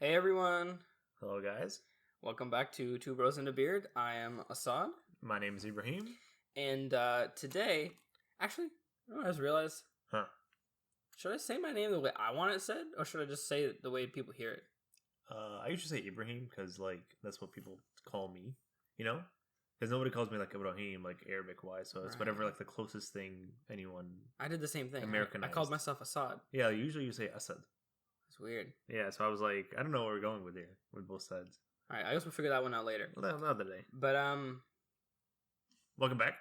Hey everyone, Hello, guys. welcome back to Two Bros and a Beard. I am Assad, My name is Ibrahim. and today, actually, I just realized, Huh. should I say my name the way I want it said, or should I just say it the way people hear it? I usually say Ibrahim because, that's what people call me, you know? Because nobody calls me, Ibrahim, Arabic-wise, so it's whatever, Right. the closest thing anyone... I did the same thing. I Americanized. called myself Assad. Yeah, usually you say Asad. It's weird. Yeah, so I was like, I don't know where we're going with here, with both sides. Alright, I guess we'll figure that one out later. Well, another day. But, Welcome back.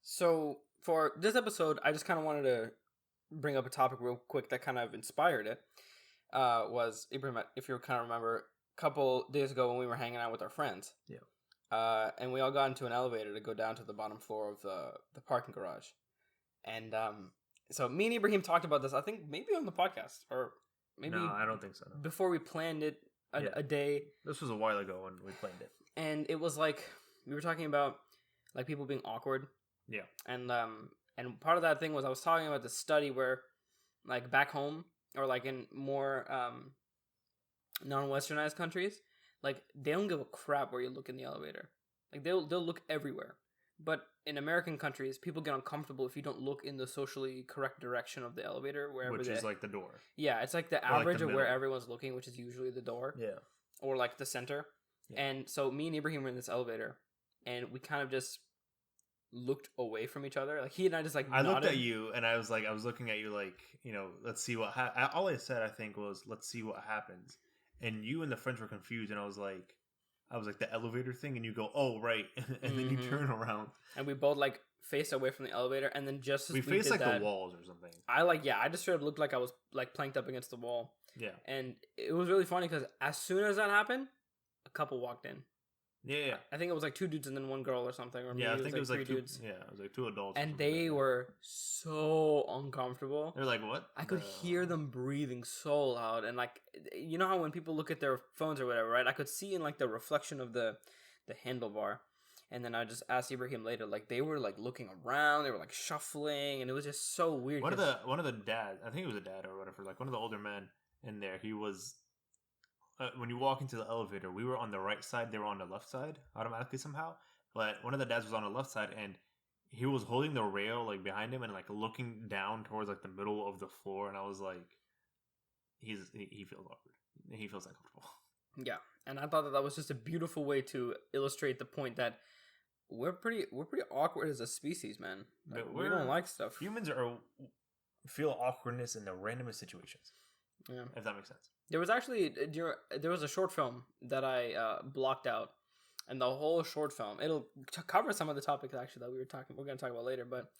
so for this episode, I just kind of wanted to bring up a topic real quick that kind of inspired it. Was Ibrahim, if you kind of remember, a couple days ago when we were hanging out with our friends. Yeah. And we all got into an elevator to go down to the bottom floor of the parking garage. And so me and Ibrahim talked about this, I think maybe on the podcast, or maybe No, I don't think so. No. before we planned it a day. This was a while ago when we planned it. And it was like, we were talking about like people being awkward. Yeah. And part of that thing was I was talking about the study where like back home or like in more non-westernized countries, like they don't give a crap where you look in the elevator. Like they'll look everywhere. But in American countries, people get uncomfortable if you don't look in the socially correct direction of the elevator, wherever Which is like the door. Yeah, it's like the Or, like, average the of where middle. everyone's looking, which is usually the door Yeah. or like the center. Yeah. And so me and Ibrahim were in this elevator, and we kind of just looked away from each other. Like he and I just like I looked nodded. at you and I was looking at you let's see what all I said I think was let's see what happens, and you and the friends were confused, and I was like the elevator thing, and you go, oh right, and then you turn around and we both like faced away from the elevator, and then just as we faced did that, the walls or something. I just straight up looked like I was like planked up against the wall. Yeah. And it was really funny because as soon as that happened, a couple walked in. Yeah. I think it was like 2 dudes and then 1 girl or something, or maybe Yeah, I think it was like 3 two dudes. Yeah, it was like 2 adults, And they were so uncomfortable. they're like, what? I could hear them breathing so loud, and like, you know how when people look at their phones or whatever, right? I could see in like the reflection of the handlebar, and then I just asked Ibrahim later, like they were like looking around, they were like shuffling, and it was just so weird. One of the dads, I think it was a dad or whatever, like one of the older men in there, he was when you walk into the elevator, we were on the right side, they were on the left side automatically somehow, but one of the dads was on the left side, and he was holding the rail like behind him and like looking down towards like the middle of the floor, and I was like, he feels awkward, he feels uncomfortable. Yeah, and I thought that was just a beautiful way to illustrate the point that we're pretty awkward as a species, man. Like, we don't like stuff. Humans feel awkwardness in the randomest situations. Yeah, if that makes sense. there was actually there was a short film that I blocked out, and the whole short film, it'll cover some of the topics actually that we're going to talk about later, but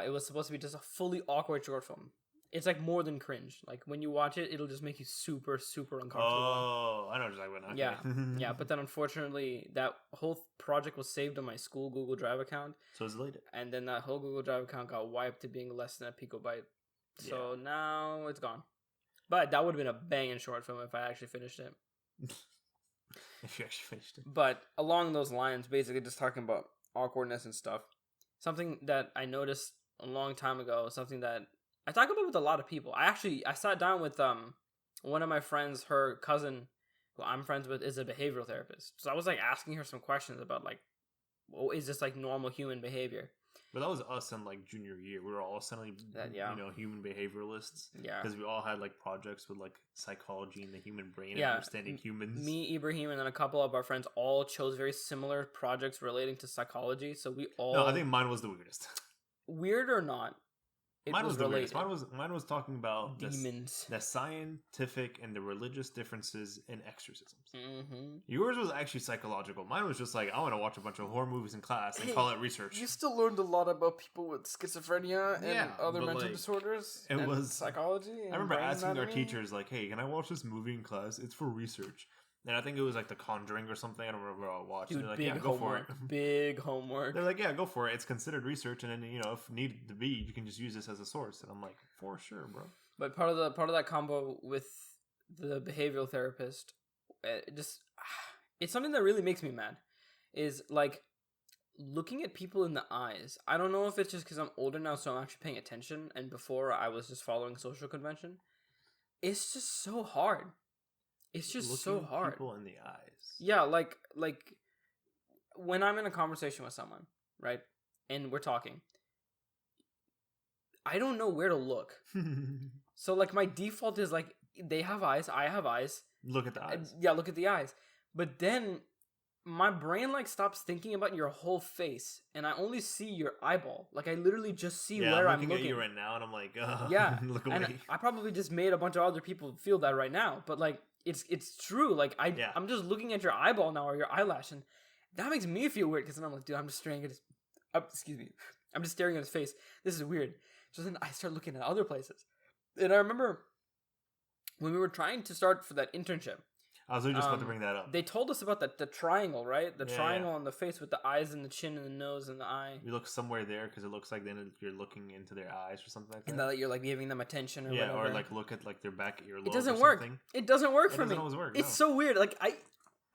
it was supposed to be just a fully awkward short film. It's like more than cringe. Like when you watch it, it'll just make you super, super uncomfortable. Oh, I know what you're talking about. Yeah, yeah. But then unfortunately, that whole project was saved on my school Google Drive account. So it's deleted. And then that whole Google Drive account got wiped to being less than a picobyte. So now it's gone. But that would have been a banging short film if I actually finished it. If you actually finished it. But along those lines, basically just talking about awkwardness and stuff. Something that I noticed a long time ago, something that I talk about with a lot of people. I sat down with one of my friends, her cousin, who I'm friends with, is a behavioral therapist. So I was like asking her some questions about like, is this like normal human behavior? But that was us in like junior year. We were all suddenly, human behavioralists. Yeah. Because we all had like projects with like psychology and the human brain and understanding humans. Me, Ibrahim, and then a couple of our friends all chose very similar projects relating to psychology. So we all... No, I think mine was the weirdest. Weird or not, mine was the weirdest. Mine was talking about demons, the scientific and the religious differences in exorcisms. Mm-hmm. Yours was actually psychological. Mine was just like, I want to watch a bunch of horror movies in class and call it research. You still learned a lot about people with schizophrenia and other mental disorders. It was psychology. And I remember asking anatomy. our teachers like, "Hey, can I watch this movie in class? It's for research." And I think it was like The Conjuring or something. I don't remember what I watched. Dude, they're like, big yeah, go homework. for it. Big homework. They're like, yeah, go for it. It's considered research, and then if needed to be, you can just use this as a source. And I'm like, for sure, bro. But part of that combo with the behavioral therapist, it's something that really makes me mad. Is like looking at people in the eyes. I don't know if it's just because I'm older now, so I'm actually paying attention. And before I was just following social convention. It's just so hard. It's just looking so hard. people in the eyes. Yeah, like when I'm in a conversation with someone, right, and we're talking, I don't know where to look. So like my default is like they have eyes, I have eyes. Look at the eyes. Yeah, look at the eyes. But then my brain like stops thinking about your whole face, and I only see your eyeball. Like I literally just see where I'm looking at you right now, and I'm like, yeah, look away. and I probably just made a bunch of other people feel that right now. But like it's true. Like I'm just looking at your eyeball now or your eyelash, and that makes me feel weird because then I'm like, dude, I'm just staring at his. Excuse me, I'm just staring at his face. This is weird. So then I start looking at other places, and I remember when we were trying to start for that internship. I was just about to bring that up. They told us about the triangle, right? The triangle on the face with the eyes and the chin and the nose and the eye. You look somewhere there because it looks like then you're looking into their eyes or something like that. And that you're like giving them attention or whatever. or like look at like their back earlobe. It doesn't work. It doesn't work for me. It doesn't always work. It's so weird. Like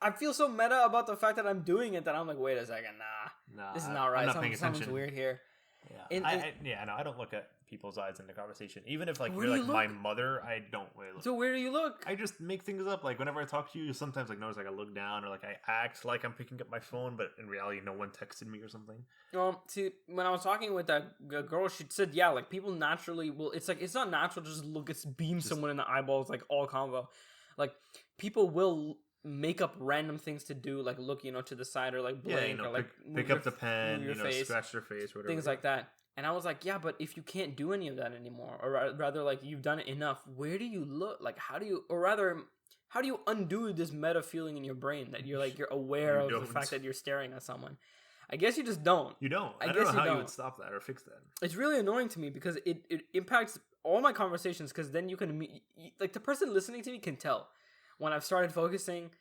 I feel so meta about the fact that I'm doing it that I'm like, wait a second, nah, this is not right. Something's weird here. Yeah, I don't look at people's eyes in the conversation. Even if like Where you're do like you my look? mother, I don't really look. So where do you look? I just make things up. Like whenever I talk to you, sometimes like notice like I look down or like I act like I'm picking up my phone, but in reality, no one texted me or something. See, when I was talking with that girl, she said, yeah, like people naturally will. It's like it's not natural to just look at beam someone in the eyeballs like all convo. Like people will make up random things to do, like look, to the side or like blink or like pick up the pen, face, scratch their face, whatever. Things like that. And I was like, yeah, but if you can't do any of that anymore, or rather, like, you've done it enough, where do you look? Like, how do you undo this meta feeling in your brain that you're aware of the fact that you're staring at someone? I guess you just don't. You don't. I don't know how you would stop that or fix that. It's really annoying to me because it impacts all my conversations because then you can, like, the person listening to me can tell when I've started focusing.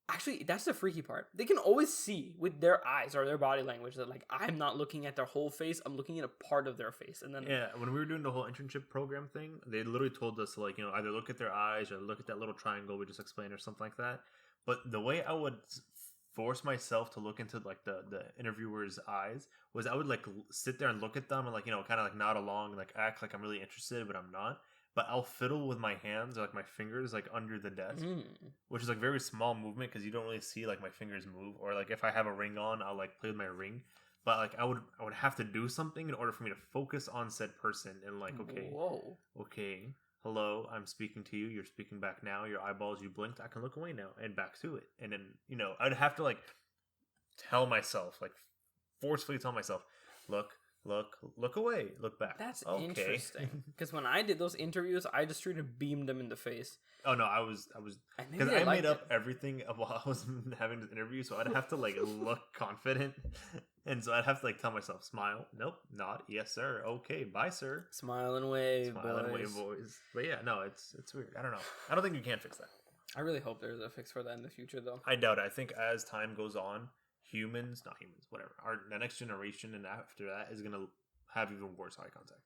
Actually, that's the freaky part. They can always see with their eyes or their body language that, like, I'm not looking at their whole face. I'm looking at a part of their face. And then when we were doing the whole internship program thing, they literally told us to, like, either look at their eyes or look at that little triangle we just explained or something like that. But the way I would force myself to look into, like, the interviewer's eyes was I would, like, sit there and look at them and, like, kind of, like, nod along and, like, act like I'm really interested, but I'm not. But I'll fiddle with my hands or like my fingers like under the desk, which is like very small movement because you don't really see like my fingers move. Or like if I have a ring on, I'll like play with my ring. But like I would have to do something in order for me to focus on said person and like okay, hello, I'm speaking to you. You're speaking back now. Your eyeballs, you blinked. I can look away now and back to it. And then I'd have to like tell myself, like forcefully tell myself, look away, look back. That's interesting. Because when I did those interviews, I just tried to beam them in the face. Oh no, I was because I made up everything while I was having this interview, so I'd have to like look confident, and so I'd have to like tell myself, smile, nope, nod, yes sir, okay, bye sir, smile and wave, boys. But yeah, no, it's weird. I don't know. I don't think you can fix that. I really hope there's a fix for that in the future, though. I doubt it. I think as time goes on, whatever, the next generation and after that is gonna have even worse eye contact.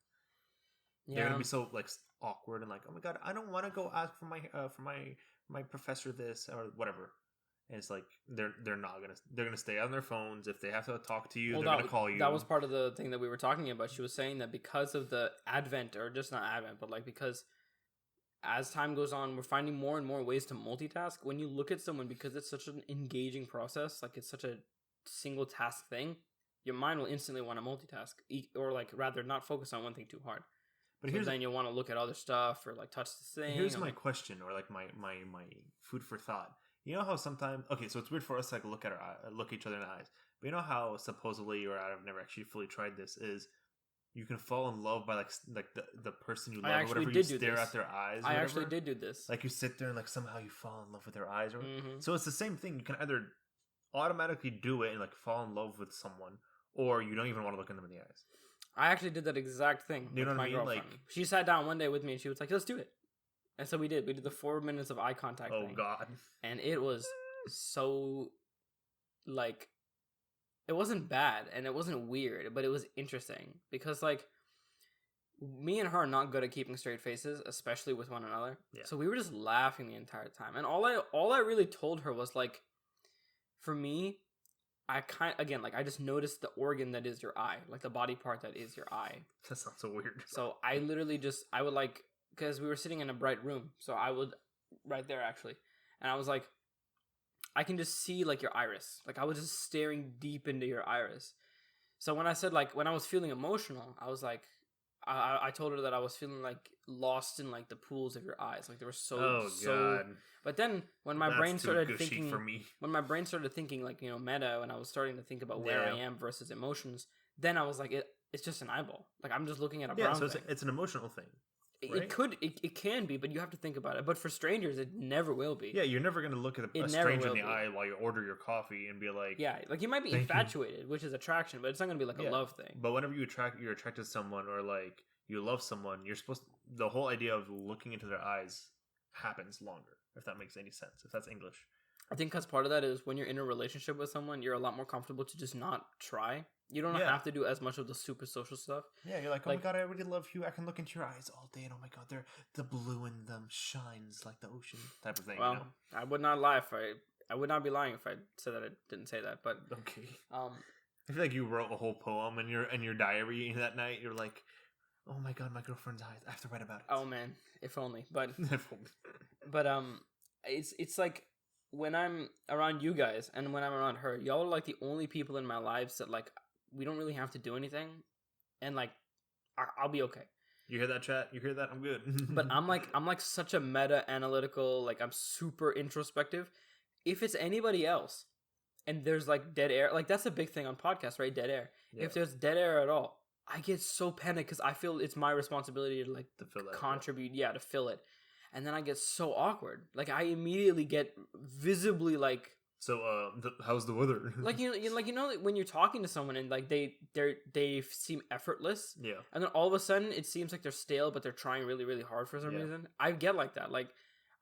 Yeah. They're gonna be so like awkward and like, oh my god, I don't want to go ask for my professor this or whatever. And it's like they're gonna stay on their phones. If they have to talk to you, they're gonna call you. That was part of the thing that we were talking about. She was saying that because of the advent, or just not advent, but like because as time goes on, we're finding more and more ways to multitask. When you look at someone, because it's such an engaging process, like it's such a single task thing, your mind will instantly want to multitask, or like rather not focus on one thing too hard. But then you'll want to look at other stuff or like touch the thing. Here's my question, or like my food for thought. You know how sometimes, okay, so it's weird for us to like look each other in the eyes. But you know how supposedly, or I've never actually fully tried this, is you can fall in love by like the person you love, or whatever. You stare at their eyes. I actually did do this. Like you sit there and like somehow you fall in love with their eyes. So it's the same thing. You can either automatically do it and like fall in love with someone, or you don't even want to look in them in the eyes. I actually did that exact thing. You know with what I my mean? girlfriend. Like she sat down one day with me and she was like, "Let's do it." And so we did. We did the 4 minutes of eye contact. Oh god! And it was so like. It wasn't bad and it wasn't weird, but it was interesting because like me and her are not good at keeping straight faces, especially with one another. Yeah. So we were just laughing the entire time. And all I really told her was like, for me, I just noticed the organ that is your eye, like the body part that is your eye. That sounds so weird. So I literally I would like, because we were sitting in a bright room, so I would, right there actually, and I was like, I can just see like your iris. Like I was just staring deep into your iris. So when I said like when I was feeling emotional, I was like, I told her that I was feeling like lost in like the pools of your eyes, like they were so God. But then when my That's brain too started gushy thinking, for me. when my brain started thinking like meta, and I was starting to think about where I am versus emotions, then I was like it's just an eyeball. Like I'm just looking at a brown thing. It's an emotional thing. Right? It can be, but you have to think about it. But for strangers, it never will be. Yeah, you're never gonna look at a stranger in the eye while you order your coffee and be like, yeah, like you might be infatuated, which is attraction, but it's not gonna be like a love thing. But whenever you're attracted to someone or like you love someone, you're supposed to, the whole idea of looking into their eyes happens longer. If that makes any sense, if that's English. I think because part of that is when you're in a relationship with someone, you're a lot more comfortable to just not try. You don't have to do as much of the super social stuff. Yeah, you're like, oh my god, I really love you. I can look into your eyes all day, and oh my god, the blue in them shines like the ocean, type of thing. Well, I would not lie if I would not be lying if I said that I didn't say that. But okay, I feel like you wrote a whole poem in your diary that night. You're like, oh my god, my girlfriend's eyes. I have to write about it. Oh man, if only. But if only. But it's like when I'm around you guys and when I'm around her, y'all are like the only people in my lives that like we don't really have to do anything, and like I'll be okay. You hear that, chat? You hear that? I'm good. But I'm like such a meta analytical, like I'm super introspective. If it's anybody else and there's like dead air, like that's a big thing on podcasts, right? Dead air. Yeah. If there's dead air at all, I get so panicked because I feel it's my responsibility to like to fill that, contribute, to fill it. And then I get so awkward. Like I immediately get visibly like. So, how's the weather? like when you're talking to someone and like they seem effortless. Yeah. And then all of a sudden it seems like they're stale, but they're trying really really hard for some reason. I get like that. Like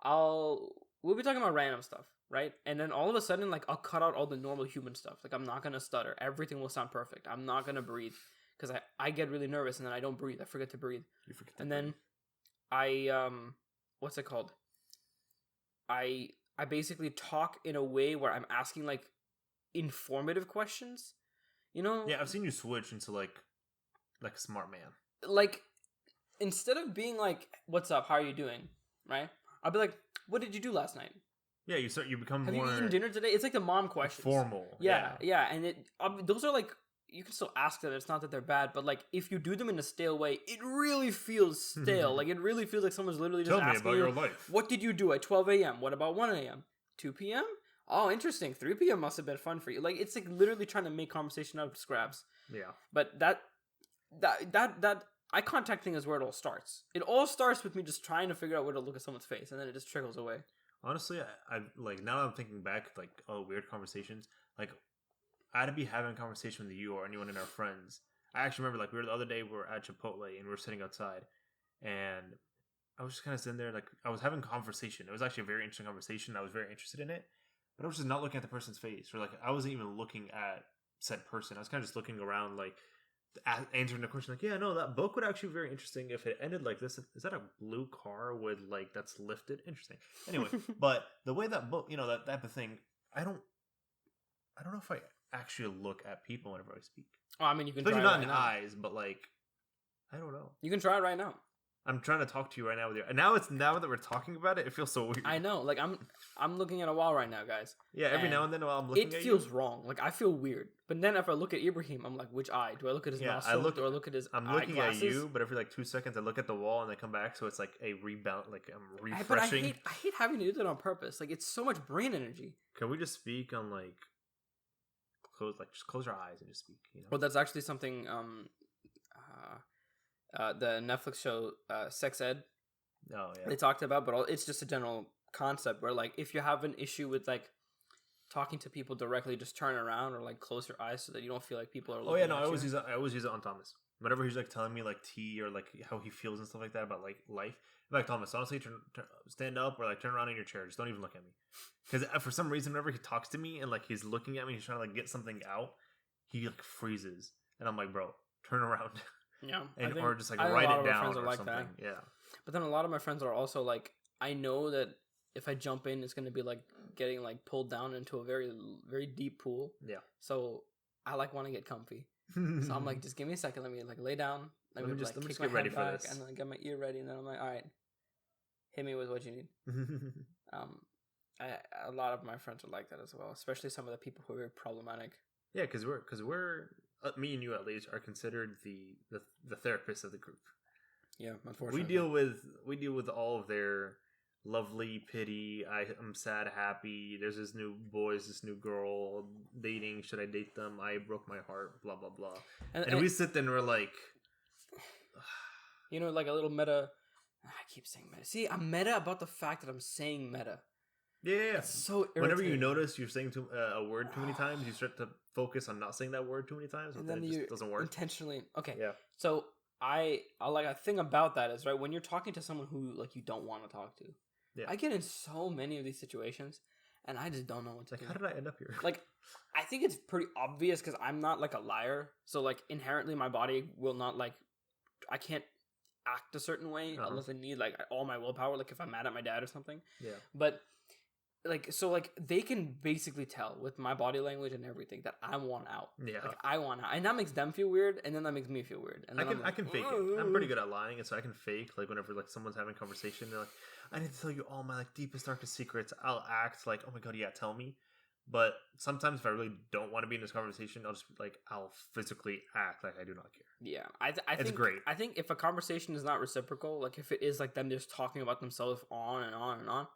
we'll be talking about random stuff, right? And then all of a sudden like I'll cut out all the normal human stuff. Like I'm not gonna stutter. Everything will sound perfect. I'm not gonna breathe because I get really nervous and then I don't breathe. I forget to breathe. You forget. And then I what's it called? I basically talk in a way where I'm asking like informative questions, Yeah, I've seen you switch into like a smart man. Like instead of being like, "What's up? How are you doing?" Right? I'll be like, "What did you do last night?" Yeah, you become Have more. Have you eaten dinner today? It's like the mom questions. Formal. Yeah, and those are like. You can still ask them. It's not that they're bad, but like if you do them in a stale way, it really feels stale. Like it really feels like someone's literally just asking about your life. What did you do at 12 a.m.? What about 1 a.m.? 2 p.m.? Oh, interesting. 3 p.m. must have been fun for you. Like it's like literally trying to make conversation out of scraps. Yeah. But that eye contact thing is where it all starts. It all starts with me just trying to figure out where to look at someone's face, and then it just trickles away. Honestly, I like now that I'm thinking back, like weird conversations, like. I'd be having a conversation with you or anyone in our friends. I actually remember, like, the other day we were at Chipotle and we were sitting outside, and I was just kind of sitting there, like, I was having a conversation. It was actually a very interesting conversation. I was very interested in it, but I was just not looking at the person's face, or like I wasn't even looking at said person. I was kind of just looking around, like answering the question, like, yeah, no, that book would actually be very interesting if it ended like this. Is that a blue car with like that's lifted? Interesting. Anyway, but the way that book, that type of thing, I don't know if I actually look at people whenever I speak. Oh, I mean, you can especially try not in the eyes, but like, I don't know. You can try it right now. I'm trying to talk to you right now with you. And now that we're talking about it, it feels so weird. I know. Like I'm looking at a wall right now, guys. Yeah, every now and then while I'm looking at you. It feels wrong. Like I feel weird. But then if I look at Ibrahim, I'm like, which eye? Do I look at his nostril? Do I look at his I'm looking at you, but every like 2 seconds I look at the wall and I come back, so it's like a rebound, like I'm refreshing. But I hate having to do that on purpose. Like it's so much brain energy. Can we just speak on like just close your eyes and just speak, Well, that's actually something the Netflix show Sex Ed. Oh yeah. They talked about, but it's just a general concept where like if you have an issue with like talking to people directly, just turn around or like close your eyes so that you don't feel like people are looking at I always you. I always use it on Thomas. Whenever he's like telling me like tea or like how he feels and stuff like that about like life. I'm like, Thomas, honestly, stand up or like turn around in your chair. Just don't even look at me. Because for some reason, whenever he talks to me and like he's looking at me, he's trying to like get something out, he like freezes, and I'm like, bro, turn around. Yeah, or just like write it down or like something. That. Yeah. But then a lot of my friends are also like, I know that if I jump in, it's gonna be like getting like pulled down into a very very deep pool. Yeah. So I like want to get comfy. So I'm like, just give me a second. Let me like lay down. Let me just get ready for this, and then get my ear ready, and then I'm like, all right, hit me with what you need. A lot of my friends are like that as well, especially some of the people who are very problematic. Yeah, because we're me and you at least are considered the therapists of the group. Yeah, unfortunately, we deal with all of their lovely pity. I'm sad, happy. There's this new boy, this new girl dating. Should I date them? I broke my heart. Blah blah blah. And we sit there and we're like, you know, like a little meta. I keep saying meta. See, I'm meta about the fact that I'm saying meta. Yeah. It's so irritating. Whenever you notice you're saying a word too many times, you start to focus on not saying that word too many times, and then it just doesn't work. Intentionally. Okay. Yeah. So I like a thing about that is right when you're talking to someone who like you don't want to talk to. Yeah. I get in so many of these situations, and I just don't know what to do. How did I end up here? Like, I think it's pretty obvious because I'm not like a liar, so like inherently my body will not like. I can't act a certain way unless I need like all my willpower. Like if I'm mad at my dad or something. Yeah. But like so like they can basically tell with my body language and everything that I want out. Yeah. Like I want out, and that makes them feel weird, and then that makes me feel weird. And then I can fake it. I'm pretty good at lying, and so I can fake like whenever like someone's having a conversation, they're like, I need to tell you all my like deepest darkest secrets. I'll act like, oh my god, yeah, tell me. But sometimes if I really don't want to be in this conversation, I'll just like I'll physically act like I do not care. Yeah, I it's think great. I think if a conversation is not reciprocal, like if it is like them just talking about themselves on and on and on,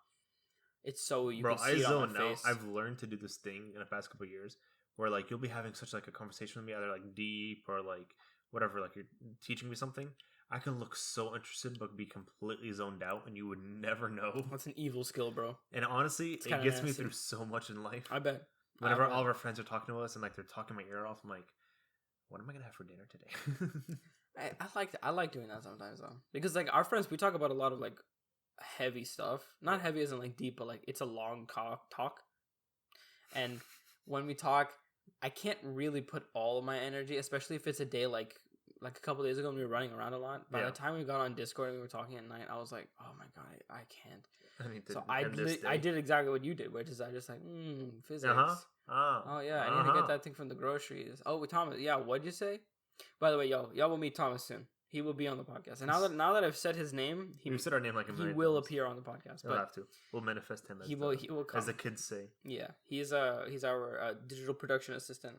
it's so you can see it on their face. I've learned to do this thing in the past couple of years where like you'll be having such like a conversation with me, either like deep or like whatever, like you're teaching me something. I can look so interested but be completely zoned out, and you would never know. That's an evil skill, bro. And honestly, it gets me through so much in life. I bet. Whenever all of our friends are talking to us and like they're talking my ear off, I'm like, what am I gonna have for dinner today? I like doing that sometimes though, because like our friends, we talk about a lot of like heavy stuff. Not heavy as in like deep, but like it's a long talk. And when we talk, I can't really put all of my energy, especially if it's a day like a couple days ago when we were running around a lot. By the time we got on Discord and we were talking at night, I was like, oh my god, I can't. I did exactly what you did, which is I just like physics. Oh yeah, I need to get that thing from the groceries. Oh, Thomas, yeah, what'd you say? By the way, y'all will meet Thomas soon. He will be on the podcast. And now that I've said his name, we said our name like he will appear on the podcast. We'll have to. We'll manifest him. He will come. As the kids say. Yeah, he's our digital production assistant.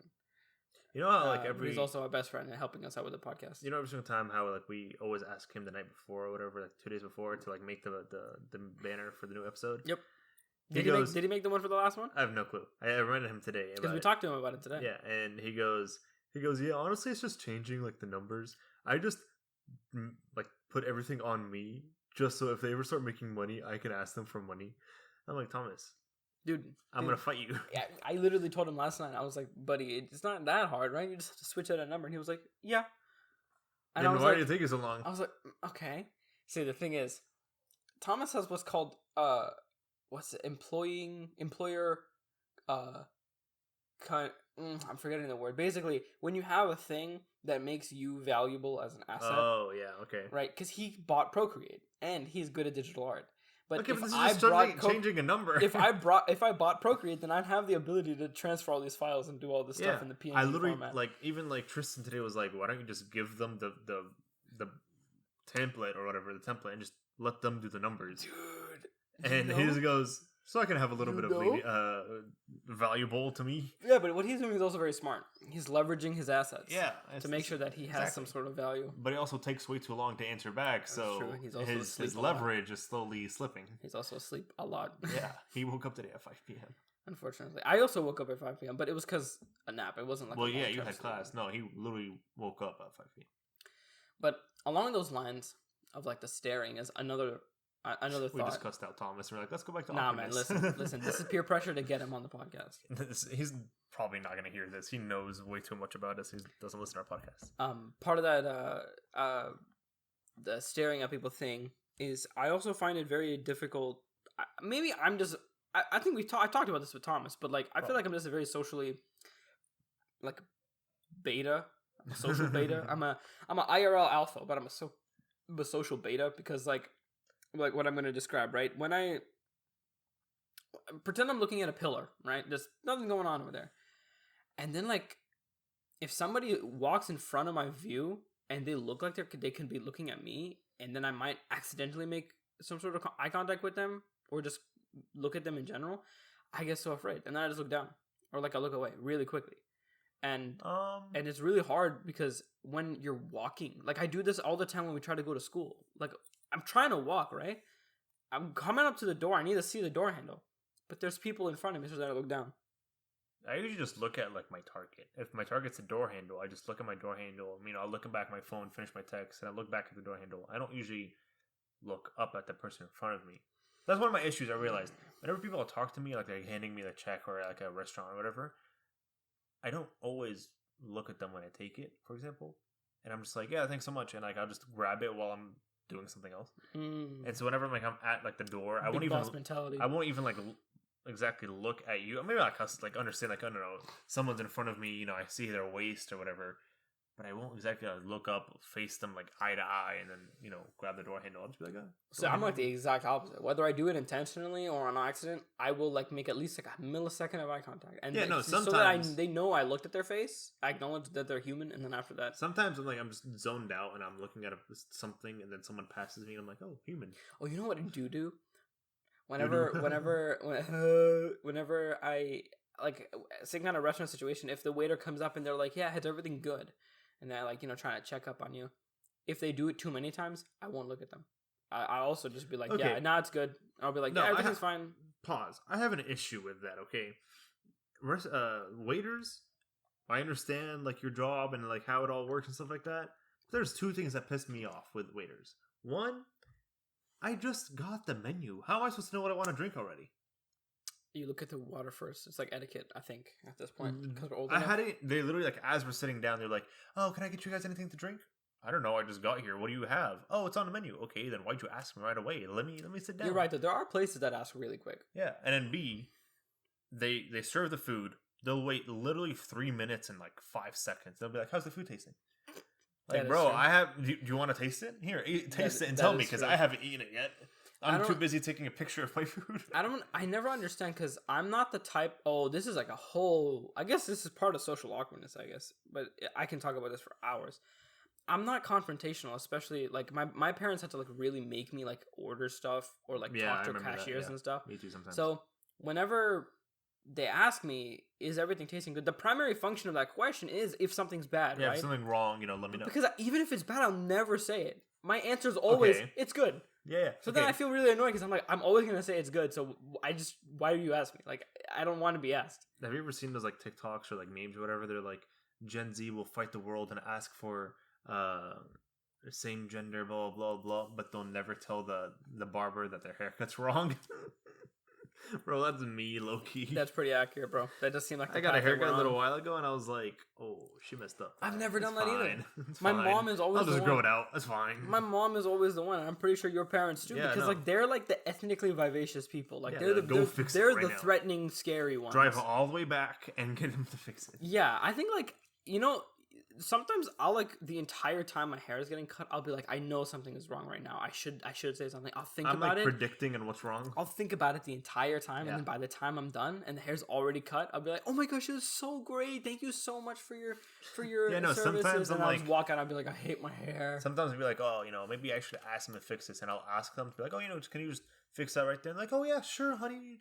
You know how he's also our best friend and helping us out with the podcast. You know, every single time how like we always ask him the night before or whatever, like 2 days before, to like make the banner for the new episode. Yep. Did he make the one for the last one? I have no clue. I reminded him today because we talked to him about it today. Yeah, and he goes, yeah. Honestly, it's just changing like the numbers. I just like put everything on me just so if they ever start making money, I can ask them for money. I'm like, Thomas. Dude, I'm gonna fight you. Yeah, I literally told him last night. I was like, buddy, it's not that hard, right? You just have to switch out a number. And he was like, yeah. And then why do you think it's so long? I was like, okay. See, the thing is, Thomas has what's called employer I'm forgetting the word. Basically, when you have a thing that makes you valuable as an asset. Oh yeah, okay. Right, because he bought Procreate and he's good at digital art. But okay, if but this I is just changing a number. if I bought Procreate, then I'd have the ability to transfer all these files and do all this stuff in the PNG I literally format. like even like Tristan today was like, why don't you just give them the template or whatever, the template, and just let them do the numbers. Dude. And he just goes, so I can have a little bit of valuable to me. Yeah, but what he's doing is also very smart. He's leveraging his assets. Yeah, to make sure that he has some sort of value. But he also takes way too long to answer back, so his leverage is slowly slipping. He's also asleep a lot. Yeah, he woke up today at 5 p.m. Unfortunately, I also woke up at 5 p.m., but it was because a nap. It wasn't like you had class. No, he literally woke up at 5 p.m. But along those lines of like the staring is another thought. We just cussed out Thomas. We're like, let's go back to awkwardness. Man, listen. This is peer pressure to get him on the podcast. He's probably not going to hear this. He knows way too much about us. He doesn't listen to our podcast. Part of that, the staring at people thing is I also find it very difficult. Maybe I'm just. I think I talked about this with Thomas, but like I feel like I'm just a very socially, like, beta. I'm a social beta. I'm a IRL alpha, but I'm a social beta because like what I'm going to describe, right? When I pretend I'm looking at a pillar, right? There's nothing going on over there. And then like if somebody walks in front of my view and they look like they can be looking at me, and then I might accidentally make some sort of eye contact with them or just look at them in general, I get so afraid, and then I just look down or like I look away really quickly, and it's really hard because when you're walking, like I do this all the time when we try to go to school. Like I'm trying to walk, right? I'm coming up to the door. I need to see the door handle, but there's people in front of me, so I look down. I usually just look at like my target. If my target's a door handle, I just look at my door handle. You know, I'll look back at my phone, finish my text, and I look back at the door handle. I don't usually look up at the person in front of me. That's one of my issues. I realized whenever people talk to me, like they're handing me the check or like a restaurant or whatever, I don't always look at them when I take it, for example. And I'm just like, yeah, thanks so much, and like I'll just grab it while I'm doing something else. And so whenever I'm at like the door, I won't even like exactly look at you. Maybe like I'll like understand, like I don't know, someone's in front of me, you know, I see their waist or whatever, but I won't exactly look up, face them like eye to eye, and then, you know, grab the door handle. I'll just be like, oh. So I'm like the exact opposite. Whether I do it intentionally or on accident, I will like make at least like a millisecond of eye contact, and yeah, no, sometimes so that they know I looked at their face, I acknowledge that they're human, and then after that, sometimes I'm just zoned out and I'm looking at something, and then someone passes me, and I'm like, oh, human. Oh, you know what I do? Whenever I like same kind of restaurant situation, if the waiter comes up and they're like, "Yeah, is everything good?" and they're like, you know, trying to check up on you, if they do it too many times, I won't look at them. I also just be like, okay. Yeah, nah, it's good. I'll be like, no, yeah, everything's fine. Pause. I have an issue with that. Okay, waiters, I understand like your job and like how it all works and stuff like that. There's two things that piss me off with waiters. One, I just got the menu. How am I supposed to know what I want to drink already? You look at the water first. It's like etiquette, I think, at this point. Because we're old enough. They literally, like, as we're sitting down, they're like, oh, can I get you guys anything to drink? I don't know. I just got here. What do you have? Oh, it's on the menu. Okay, then why'd you ask me right away? Let me sit down. You're right. There are places that ask really quick. Yeah, and then B, they serve the food. They'll wait literally 3 minutes and, like, 5 seconds. They'll be like, how's the food tasting? Like, bro, I have... Do you want to taste it? Here, taste it and tell me, because I haven't eaten it yet. I'm too busy taking a picture of my food. I never understand, because I'm not the type... Oh, this is like a whole... I guess this is part of social awkwardness, I guess. But I can talk about this for hours. I'm not confrontational, especially... Like, my parents had to, like, really make me, like, order stuff or, like, talk to cashiers and stuff. Me too sometimes. So, whenever they ask me, is everything tasting good? The primary function of that question is if something's bad, right? Yeah, if something's wrong, you know, let me know. Because even if it's bad, I'll never say it. My answer is always, it's good. Yeah. So then I feel really annoyed because I'm like, I'm always going to say it's good. So why do you ask me? Like, I don't want to be asked. Have you ever seen those like TikToks or like memes or whatever? They're like, Gen Z will fight the world and ask for same gender, blah, blah, blah, but they'll never tell the barber that their haircut's wrong. Bro, that's me, low-key. That's pretty accurate, bro. That does seem like I got a haircut a little while ago, and I was like, oh, she messed up. I've never done that either. My mom is always I'll just grow it out. That's fine. My mom is always the one, and I'm pretty sure your parents too, because like they're like the ethnically vivacious people. Like they're the threatening, scary ones. Drive all the way back and get them to fix it. Yeah, I think like, you know, sometimes I'll like the entire time my hair is getting cut, I'll be like, I know something is wrong right now. I should say something. I'll think about it. I'm like predicting and what's wrong. I'll think about it the entire time, and then by the time I'm done and the hair's already cut, I'll be like, oh my gosh, it was so great. Thank you so much for your services. Sometimes and I'll just walk out and I'll be like, I hate my hair. Sometimes I'll be like, oh, you know, maybe I should ask them to fix this, and I'll ask them to be like, oh, you know, can you just fix that right there? And like, oh yeah, sure, honey,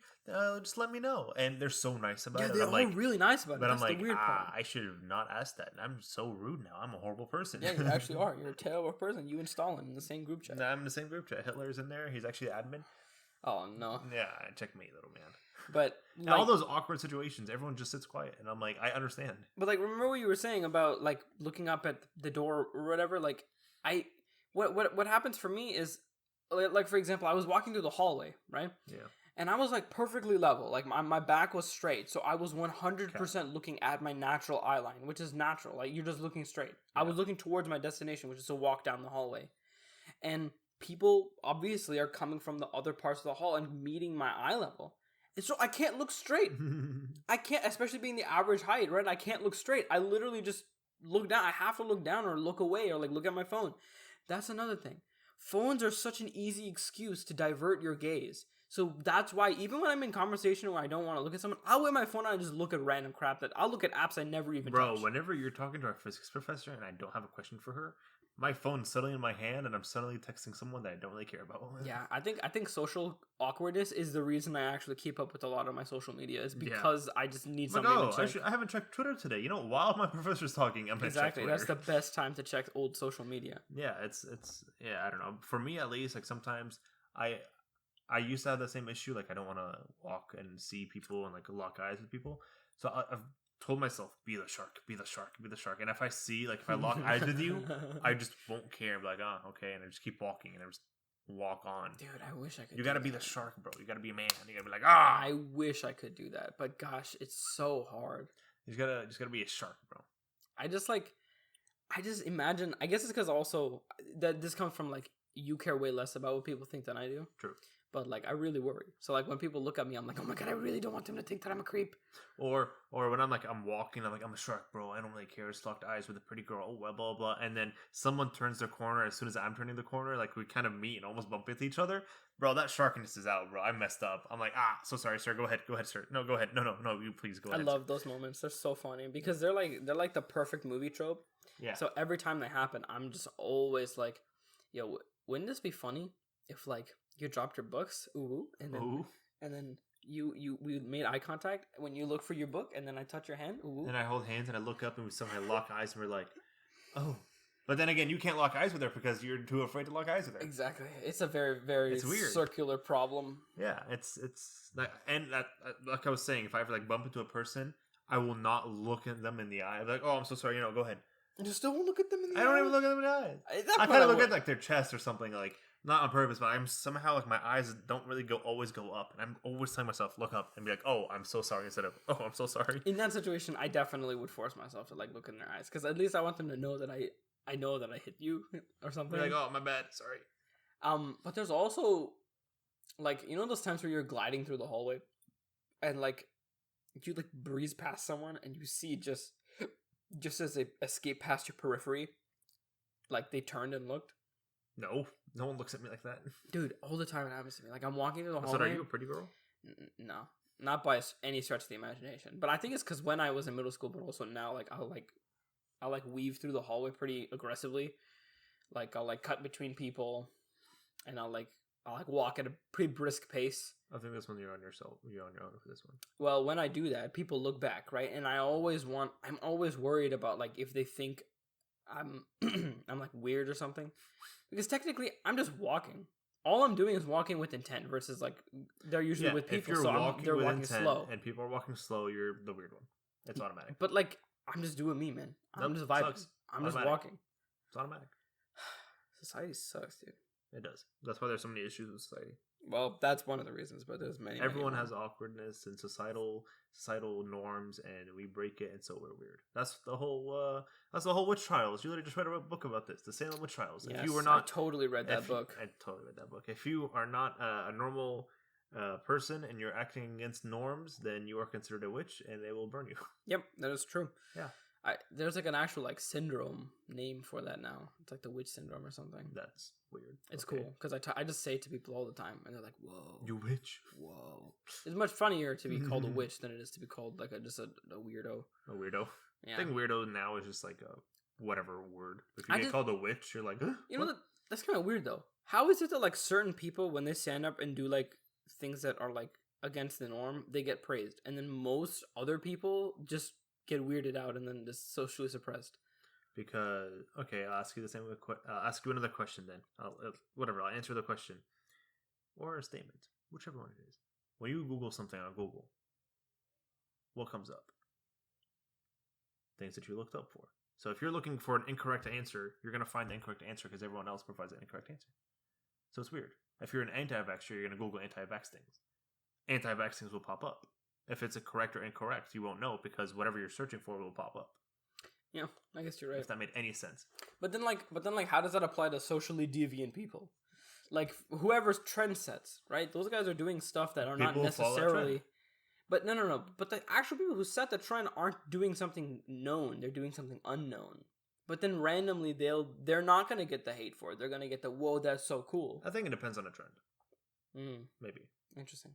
just let me know. And they're so nice about it. Yeah, they're all really nice about it. But I'm like, I should have not asked that. And I'm so rude now. I'm a horrible person. Yeah, you actually are. You're a terrible person. You and Stalin in the same group chat. No, I'm in the same group chat. Hitler's in there. He's actually the admin. Oh no. Yeah, checkmate, little man. But like, all those awkward situations, everyone just sits quiet, and I'm like, I understand. But like, remember what you were saying about like looking up at the door or whatever. Like, what happens for me is, like for example, I was walking through the hallway, right? Yeah. And I was like perfectly level, like my back was straight, so I was 100% looking at my natural eye line, which is natural. Like you're just looking straight. Yeah. I was looking towards my destination, which is to walk down the hallway, and people obviously are coming from the other parts of the hall and meeting my eye level. And so I can't look straight. I can't, especially being the average height, right? I can't look straight. I literally just look down. I have to look down or look away or like look at my phone. That's another thing. Phones are such an easy excuse to divert your gaze. So that's why even when I'm in conversation where I don't want to look at someone, I'll whip my phone out and just look at random crap I'll look at apps I never even touched. Bro, whenever you're talking to our physics professor and I don't have a question for her, my phone's suddenly in my hand and I'm suddenly texting someone that I don't really care about. Yeah, I think social awkwardness is the reason I actually keep up with a lot of my social media. Is because I just need Like, something to check. I haven't checked Twitter today. You know, while my professor's talking, I'm gonna check Twitter. That's the best time to check old social media. Yeah, it's yeah. I don't know. For me, at least, like sometimes I used to have the same issue. Like I don't want to walk and see people and like lock eyes with people. So I've told myself, be the shark, be the shark, be the shark. And if I see, like, if I lock eyes with you, I just won't care. Be like, oh, okay, and I just keep walking and I just walk on. Dude, I wish I could. You gotta be the shark, bro. You gotta be a man. You gotta be like, ah. I wish I could do that, but gosh, it's so hard. You just gotta be a shark, bro. I just imagine. I guess it's because also that this comes from like you care way less about what people think than I do. True. But like I really worry. So like when people look at me, I'm like, oh my god, I really don't want them to think that I'm a creep. Or when I'm walking, I'm like, I'm a shark, bro. I don't really care. It's locked eyes with a pretty girl. Oh, blah blah blah. And then someone turns their corner as soon as I'm turning the corner. Like we kind of meet and almost bump into each other, bro. That sharkiness is out, bro. I messed up. I'm like, so sorry, sir. Go ahead, sir. No, go ahead. No, you please go ahead. I love those moments. They're so funny because they're like the perfect movie trope. Yeah. So every time they happen, I'm just always like, yo, wouldn't this be funny if like you dropped your books, and then we made eye contact when you look for your book, and then I touch your hand, and I hold hands and I look up and we somehow lock eyes and we're like, oh. But then again, you can't lock eyes with her because you're too afraid to lock eyes with her. Exactly. It's a very, very circular problem. Yeah, it's like, and that, like I was saying, if I ever like bump into a person, I will not look at them in the eye. I'm like, oh, I'm so sorry. Go ahead. You still won't look at them in the eye? I don't even look at them in the eye. I kind of look at like their chest or something, like not on purpose, but I'm somehow like my eyes don't really always go up, and I'm always telling myself look up and be like, oh, I'm so sorry, instead of oh, I'm so sorry. In that situation, I definitely would force myself to like look in their eyes because at least I want them to know that I know that I hit you or something. Like, oh, my bad, sorry. But there's also like those times where you're gliding through the hallway, and like you like breeze past someone and you see just as they escape past your periphery, like they turned and looked. No one looks at me like that. Dude, all the time it happens to me. Like I'm walking through the hallway. So are you a pretty girl? No, not by any stretch of the imagination. But I think it's because when I was in middle school, but also now, like I'll weave through the hallway pretty aggressively. Like I'll like cut between people, and I'll walk at a pretty brisk pace. I think this one you're on yourself. You're on your own for this one. Well, when I do that, people look back, right? And I'm always worried about like if they think I'm like weird or something, because technically I'm just walking. All I'm doing is walking with intent versus like they're usually with people. If you're they're walking slow, and people are walking slow, you're the weird one. It's automatic. But like I'm just doing me, man. I'm just vibing. Sucks. I'm just walking. It's automatic. Society sucks, dude. It does. That's why there's so many issues with society. Well, that's one of the reasons, but there's many. Everyone many has awkwardness and societal norms, and we break it, and so we're weird. That's the whole witch trials. You literally just read a book about this, the Salem witch trials. Yes, if you were not, I totally read that book. I totally read that book. If you are not a normal person and you're acting against norms, then you are considered a witch, and they will burn you. Yep, that is true. Yeah. There's like an actual like syndrome name for that now. It's like the witch syndrome or something. That's weird. It's cool because I just say it to people all the time, and they're like, "Whoa, you witch!" Whoa, it's much funnier to be called a witch than it is to be called like a weirdo. A weirdo. Yeah. I think weirdo now is just like a whatever word. If you get called a witch, you're like, that's kind of weird though. How is it that like certain people when they stand up and do like things that are like against the norm, they get praised, and then most other people just get weirded out and then just socially suppressed? Because I'll ask you the same. I'll ask you another question then. I'll answer the question or a statement, whichever one it is. When you Google something on Google, what comes up? Things that you looked up for. So if you're looking for an incorrect answer, you're gonna find the incorrect answer because everyone else provides an incorrect answer. So it's weird. If you're an anti-vaxxer, you're gonna Google anti-vax things. Anti-vax things will pop up. If it's a correct or incorrect, you won't know because whatever you're searching for will pop up. Yeah, I guess you're right. If that made any sense. But then, how does that apply to socially deviant people? Like whoever's trend sets, right? Those guys are doing stuff that are not necessarily. But no. But the actual people who set the trend aren't doing something known; they're doing something unknown. But then randomly, they're not gonna get the hate for it. They're gonna get the whoa, that's so cool. I think it depends on the trend. Maybe. Interesting.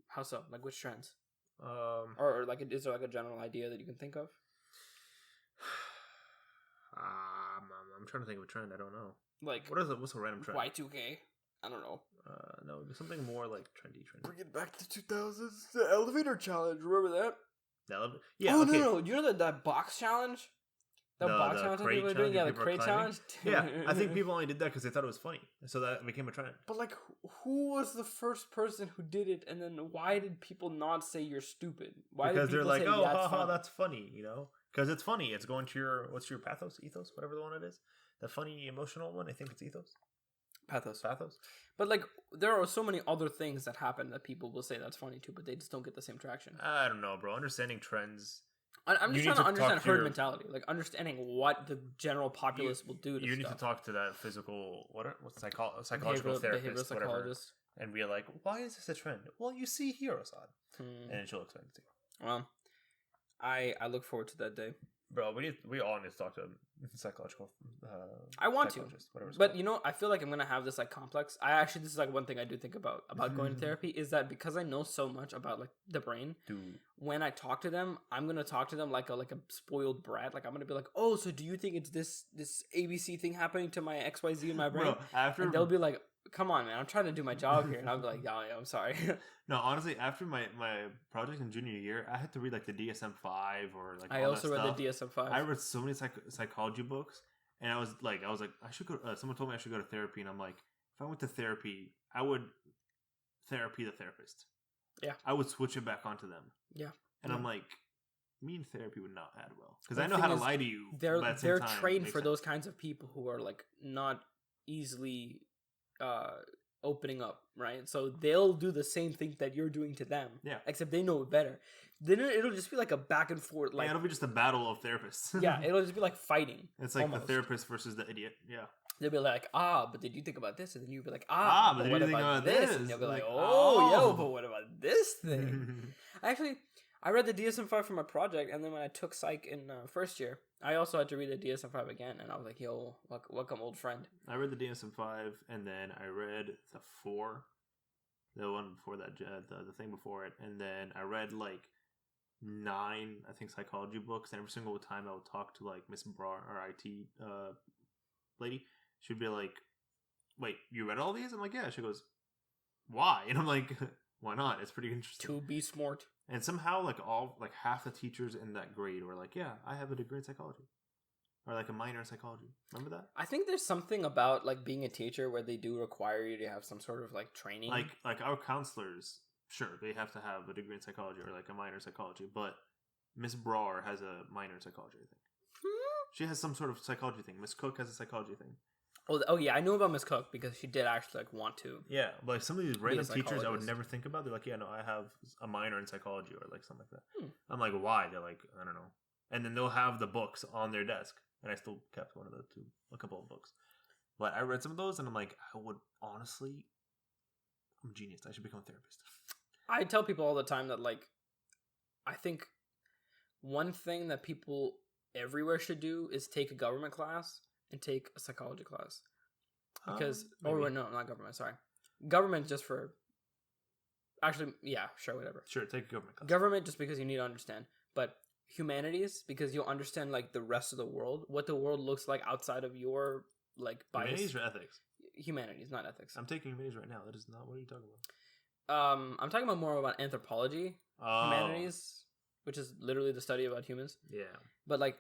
How so? Like which trends? Or like, is there like a general idea that you can think of? I'm trying to think of a trend. I don't know. Like, What's a random trend? Y2K. I don't know. No, something more like trendy. Bring it back to 2000s. The elevator challenge. Remember that? Yeah. Oh, okay. no. You know that box challenge? The box challenge that crate people are doing? Yeah, the challenge that crate people are challenge. Yeah, I think people only did that because they thought it was funny, so that became a trend. But like, who was the first person who did it? And then why did people not say you're stupid? Why Because did they're people like, say, oh, yeah, haha, that's funny, you know? Because it's funny. It's going to your pathos, ethos, whatever the one it is. The funny, emotional one. I think it's ethos. Pathos. Pathos. But like, there are so many other things that happen that people will say that's funny too, but they just don't get the same traction. I don't know, bro. Understanding trends. I'm just trying to understand herd mentality, like understanding what the general populace will do to You stuff. need to talk to that physical, psychological therapist, whatever, and be like, why is this a trend? Well, you see here, Assad. And she'll explain it to you. Well, I look forward to that day. Bro, we all need to talk to a psychological I want to. But you know, I feel like I'm going to have this like complex. this is like one thing I do think about going to therapy is that because I know so much about like the brain, dude, when I talk to them, I'm going to talk to them like a spoiled brat. Like I'm going to be like, "Oh, so do you think it's this ABC thing happening to my XYZ in my brain?" Bro, and they'll be like, "Come on, man. I'm trying to do my job here." And I'll be like, "Oh, yeah, I'm sorry." No, honestly, after my project in junior year, I had to read like the DSM-5 or like. I also read the DSM-5. I read so many psychology books, and I was like, I should go. Someone told me I should go to therapy, and I'm like, if I went to therapy, I would therapy the therapist. Yeah, I would switch it back onto them. Yeah, and I'm like, me and therapy would not add well because I know how to lie to you. They're trained for those kinds of people who are like not easily opening up, right? So they'll do the same thing that you're doing to them. Yeah. Except they know it better. Then it'll just be like a back and forth. Like, yeah, it'll be just a battle of therapists. Yeah, it'll just be like fighting. It's like almost. The therapist versus the idiot. Yeah. They'll be like, but did you think about this? And then you'll be like, but did you think about this? And they'll be like, yo, but what about this thing? I read the DSM-5 for my project, and then when I took psych in first year, I also had to read the DSM-5 again, and I was like, yo, welcome, old friend. I read the DSM-5, and then I read the 4, the one before that, the thing before it, and then I read like 9, I think, psychology books, and every single time I would talk to like Miss Brar, our IT lady, she'd be like, wait, you read all these? I'm like, yeah. She goes, why? And I'm like, why not? It's pretty interesting. To be smart. And somehow, like half the teachers in that grade were like, "Yeah, I have a degree in psychology, or like a minor in psychology." Remember that? I think there's something about like being a teacher where they do require you to have some sort of like training. Like our counselors, sure, they have to have a degree in psychology or like a minor in psychology. But Miss Brar has a minor in psychology, I think. She has some sort of psychology thing. Miss Cook has a psychology thing. Oh yeah, I knew about Miss Cook because she did actually like want to. Yeah, but like some of these random teachers I would never think about. They're like, yeah, no, I have a minor in psychology or like something like that. I'm like, why? They're like, I don't know. And then they'll have the books on their desk, and I still kept a couple of books. But I read some of those, and I'm like, I would honestly, I'm a genius. I should become a therapist. I tell people all the time that like, I think one thing that people everywhere should do is take a government class and take a psychology class. Because no, not government, sorry. Government just for actually, yeah, sure, whatever. Sure, take a government class. Government just because you need to understand. But humanities, because you'll understand like the rest of the world, what the world looks like outside of your like bias. Humanities or ethics? Humanities, not ethics. I'm taking humanities right now. That is not what are you talking about? I'm talking about more about anthropology, humanities, which is literally the study about humans. Yeah. But like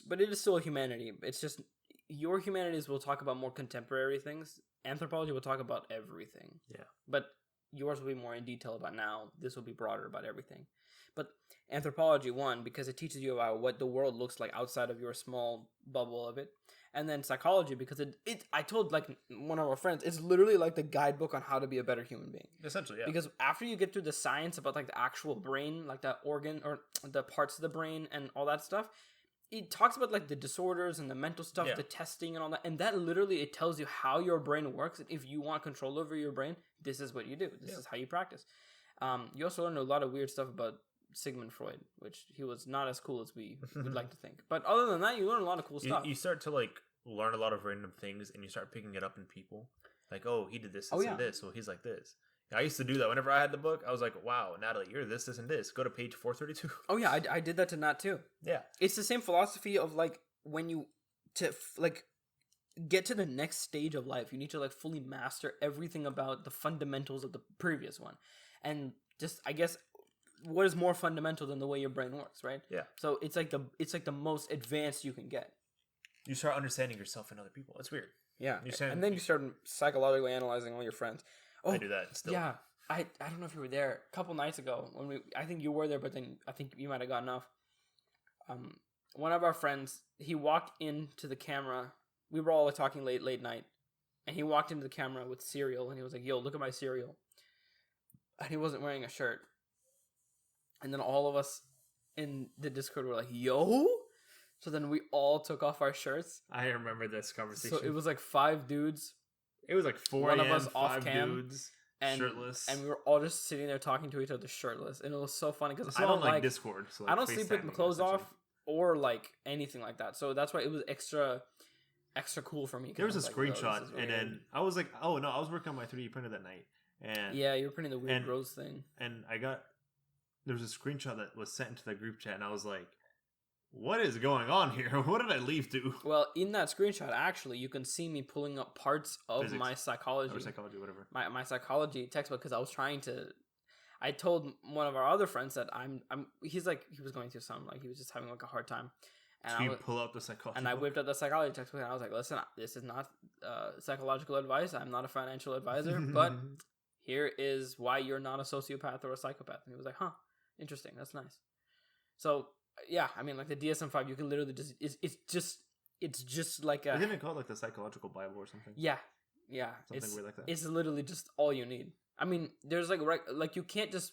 but it is still a humanity. It's just your humanities will talk about more contemporary things. Anthropology will talk about everything. Yeah. But yours will be more in detail about now. This will be broader about everything. But anthropology, one, because it teaches you about what the world looks like outside of your small bubble of it. And then psychology, because I told like one of our friends, it's literally like the guidebook on how to be a better human being. Essentially, yeah. Because after you get through the science about like the actual brain, like the organ or the parts of the brain and all that stuff, it talks about like the disorders and the mental stuff, the testing and all that. And that literally, it tells you how your brain works. And if you want control over your brain, this is what you do. This is how you practice. You also learn a lot of weird stuff about Sigmund Freud, which he was not as cool as we would like to think. But other than that, you learn a lot of cool stuff. You start to like learn a lot of random things, and you start picking it up in people. Like, oh, he did this, and this, so he's like this. I used to do that whenever I had the book. I was like, wow, Natalie, you're this, and this. Go to page 432. Oh yeah, I did that to Nat too. Yeah, it's the same philosophy of like when you like get to the next stage of life, you need to like fully master everything about the fundamentals of the previous one. And just, I guess, what is more fundamental than the way your brain works, right? Yeah. So it's like the most advanced you can get. You start understanding yourself and other people. It's weird. Yeah. And then you start psychologically analyzing all your friends. Oh, I do that still. Yeah. I don't know if you were there a couple nights ago when I think you were there, but then I think you might have gotten off. One of our friends, he walked into the camera. We were all talking late night, and he walked into the camera with cereal, and he was like, "Yo, look at my cereal," and he wasn't wearing a shirt. And then all of us in the Discord were like, "Yo!" So then we all took off our shirts. I remember this conversation. So it was like 5 dudes. It was like 4 One of us 5 off cam, dudes, and shirtless. And we were all just sitting there talking to each other shirtless. And it was so funny because I don't like Discord. So like I don't sleep with my clothes off or like anything like that. So that's why it was extra cool for me. There was a screenshot, really and then I was like, "Oh no!" I was working on my 3D printer that night, and yeah, you were printing the weird rose thing. And there was a screenshot that was sent into the group chat, and I was like, "What is going on here? What did I leave to?" Well, in that screenshot, actually, you can see me pulling up parts of Physics. my psychology, whatever. My psychology textbook, because I was trying to. I told one of our other friends that he was going through something, like he was just having like a hard time. And pull up the psychology and I whipped out the psychology textbook, and I was like, "Listen, this is not psychological advice. I'm not a financial advisor, but here is why you're not a sociopath or a psychopath." And he was like, "Huh, interesting. That's nice." So yeah, I mean, like the DSM-5, you can literally just it's just like a. Isn't it called like the psychological Bible or something? Yeah, something weird like that. It's literally just all you need. I mean, there's like you can't just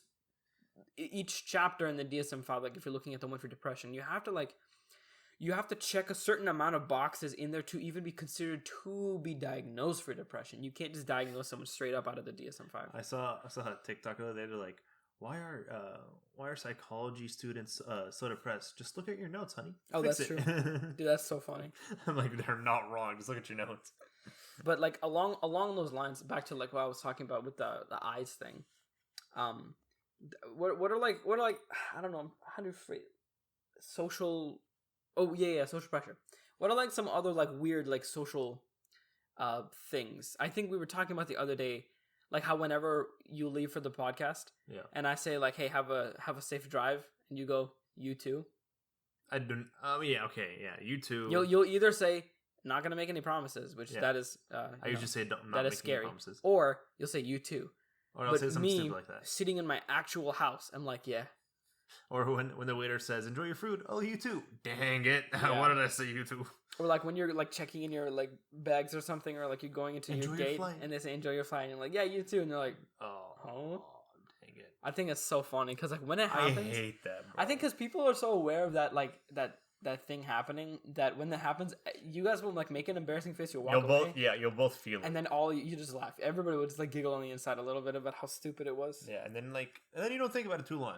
each chapter in the DSM-5. Like if you're looking at the one for depression, you have to check a certain amount of boxes in there to even be considered to be diagnosed for depression. You can't just diagnose someone straight up out of the DSM-5. I saw a TikTok the other day. They're like, why are psychology students so depressed? Just look at your notes, honey. Oh, that's true. Dude, that's so funny. I'm like, they're not wrong. Just look at your notes. But like along those lines, back to like what I was talking about with the eyes thing. What are like I don't know how to phrase social. Oh yeah, social pressure. What are like some other like weird like social things? I think we were talking about the other day, like how whenever you leave for the podcast, yeah, and I say like, "Hey, have a safe drive," and you go, "You too." I don't. Yeah, okay, yeah, you too. You'll either say, "Not gonna make any promises," which that is. I usually say, "Not that is scary," promises. Or you'll say, "You too." Or I'll say something stupid like that. Sitting in my actual house, I'm like, "Yeah." Or when the waiter says, "Enjoy your food," "Oh, you too." Dang it! Yeah. Why did I say you too? Or like when you're like checking in your like bags or something, or like you're going into your gate and they say, "Enjoy your flight," and you're like, "Yeah, you too," and they're like, "Oh, dang it!" I think it's so funny because like when it happens, I hate that. Bro. I think because people are so aware of that, like that thing happening, that when that happens, you guys will like make an embarrassing face. You'll walk away. You'll both feel it, and then you just laugh. Everybody would just like giggle on the inside a little bit about how stupid it was. Yeah, and then you don't think about it too long,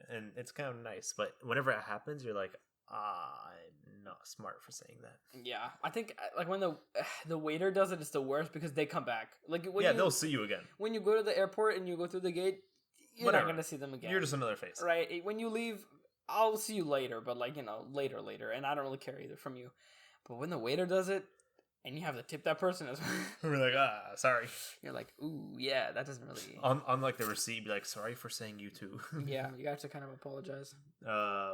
and it's kind of nice. But whenever it happens, you're like, I'm not smart for saying that. Yeah, I think like when the waiter does it, it's the worst because they come back. Like they'll see you again when you go to the airport and you go through the gate. You're not gonna see them again. You're just another face, right? When you leave, I'll see you later, but like later, and I don't really care either from you. But when the waiter does it, and you have to tip that person as well, we're like, sorry. You're like, ooh, yeah, that doesn't really. On like the receipt, be like, sorry for saying you too. Yeah, you have to kind of apologize.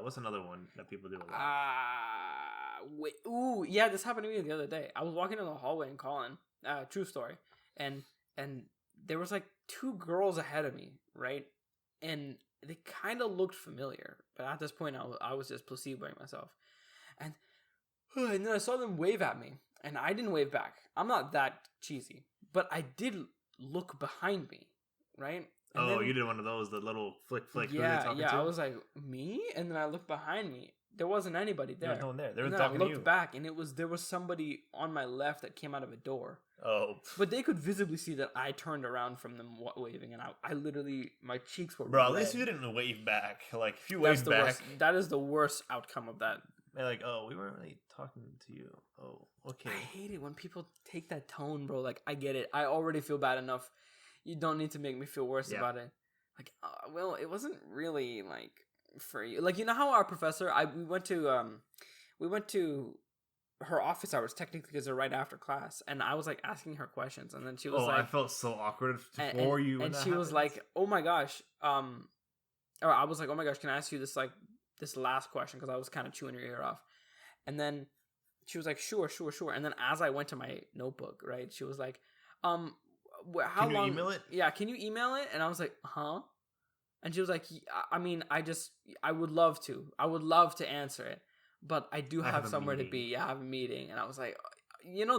What's another one that people do a lot? Wait, ooh, yeah, this happened to me the other day. I was walking in the hallway in Colin, true story, and there was like 2 girls ahead of me, right, and they kind of looked familiar, but at this point, I was just placeboing myself, and then I saw them wave at me, and I didn't wave back. I'm not that cheesy, but I did look behind me, right? And then, you did one of those, the little flick. Yeah. I was like, me, and then I looked behind me. There wasn't anybody there. There was no one there. They were talking to you. I looked back, and there was somebody on my left that came out of a door. Oh. But they could visibly see that I turned around from them waving, and I literally, my cheeks were Bro, red. at least you didn't wave back. Like, if you waved back... Worst. That is the worst outcome of that. They're like, oh, we weren't really talking to you. Oh, okay. I hate it when people take that tone, bro. Like, I get it. I already feel bad enough. You don't need to make me feel worse about it. Like, well, it wasn't really, like... for you, like, you know how our professor, we went to her office hours technically because they're right after class, and I was like asking her questions, and then she was like, I felt so awkward and you, and she was like, oh my gosh, or I was like, oh my gosh, can I ask you this this last question, because I was kind of chewing her ear off, and then she was like, sure, and then as I went to my notebook, right, she was like, how can you long? Email it? Yeah, can you email it? And I was like, huh? And she was like, I mean, I would love to answer it, but I do have somewhere to be. Yeah, I have a meeting. And I was like,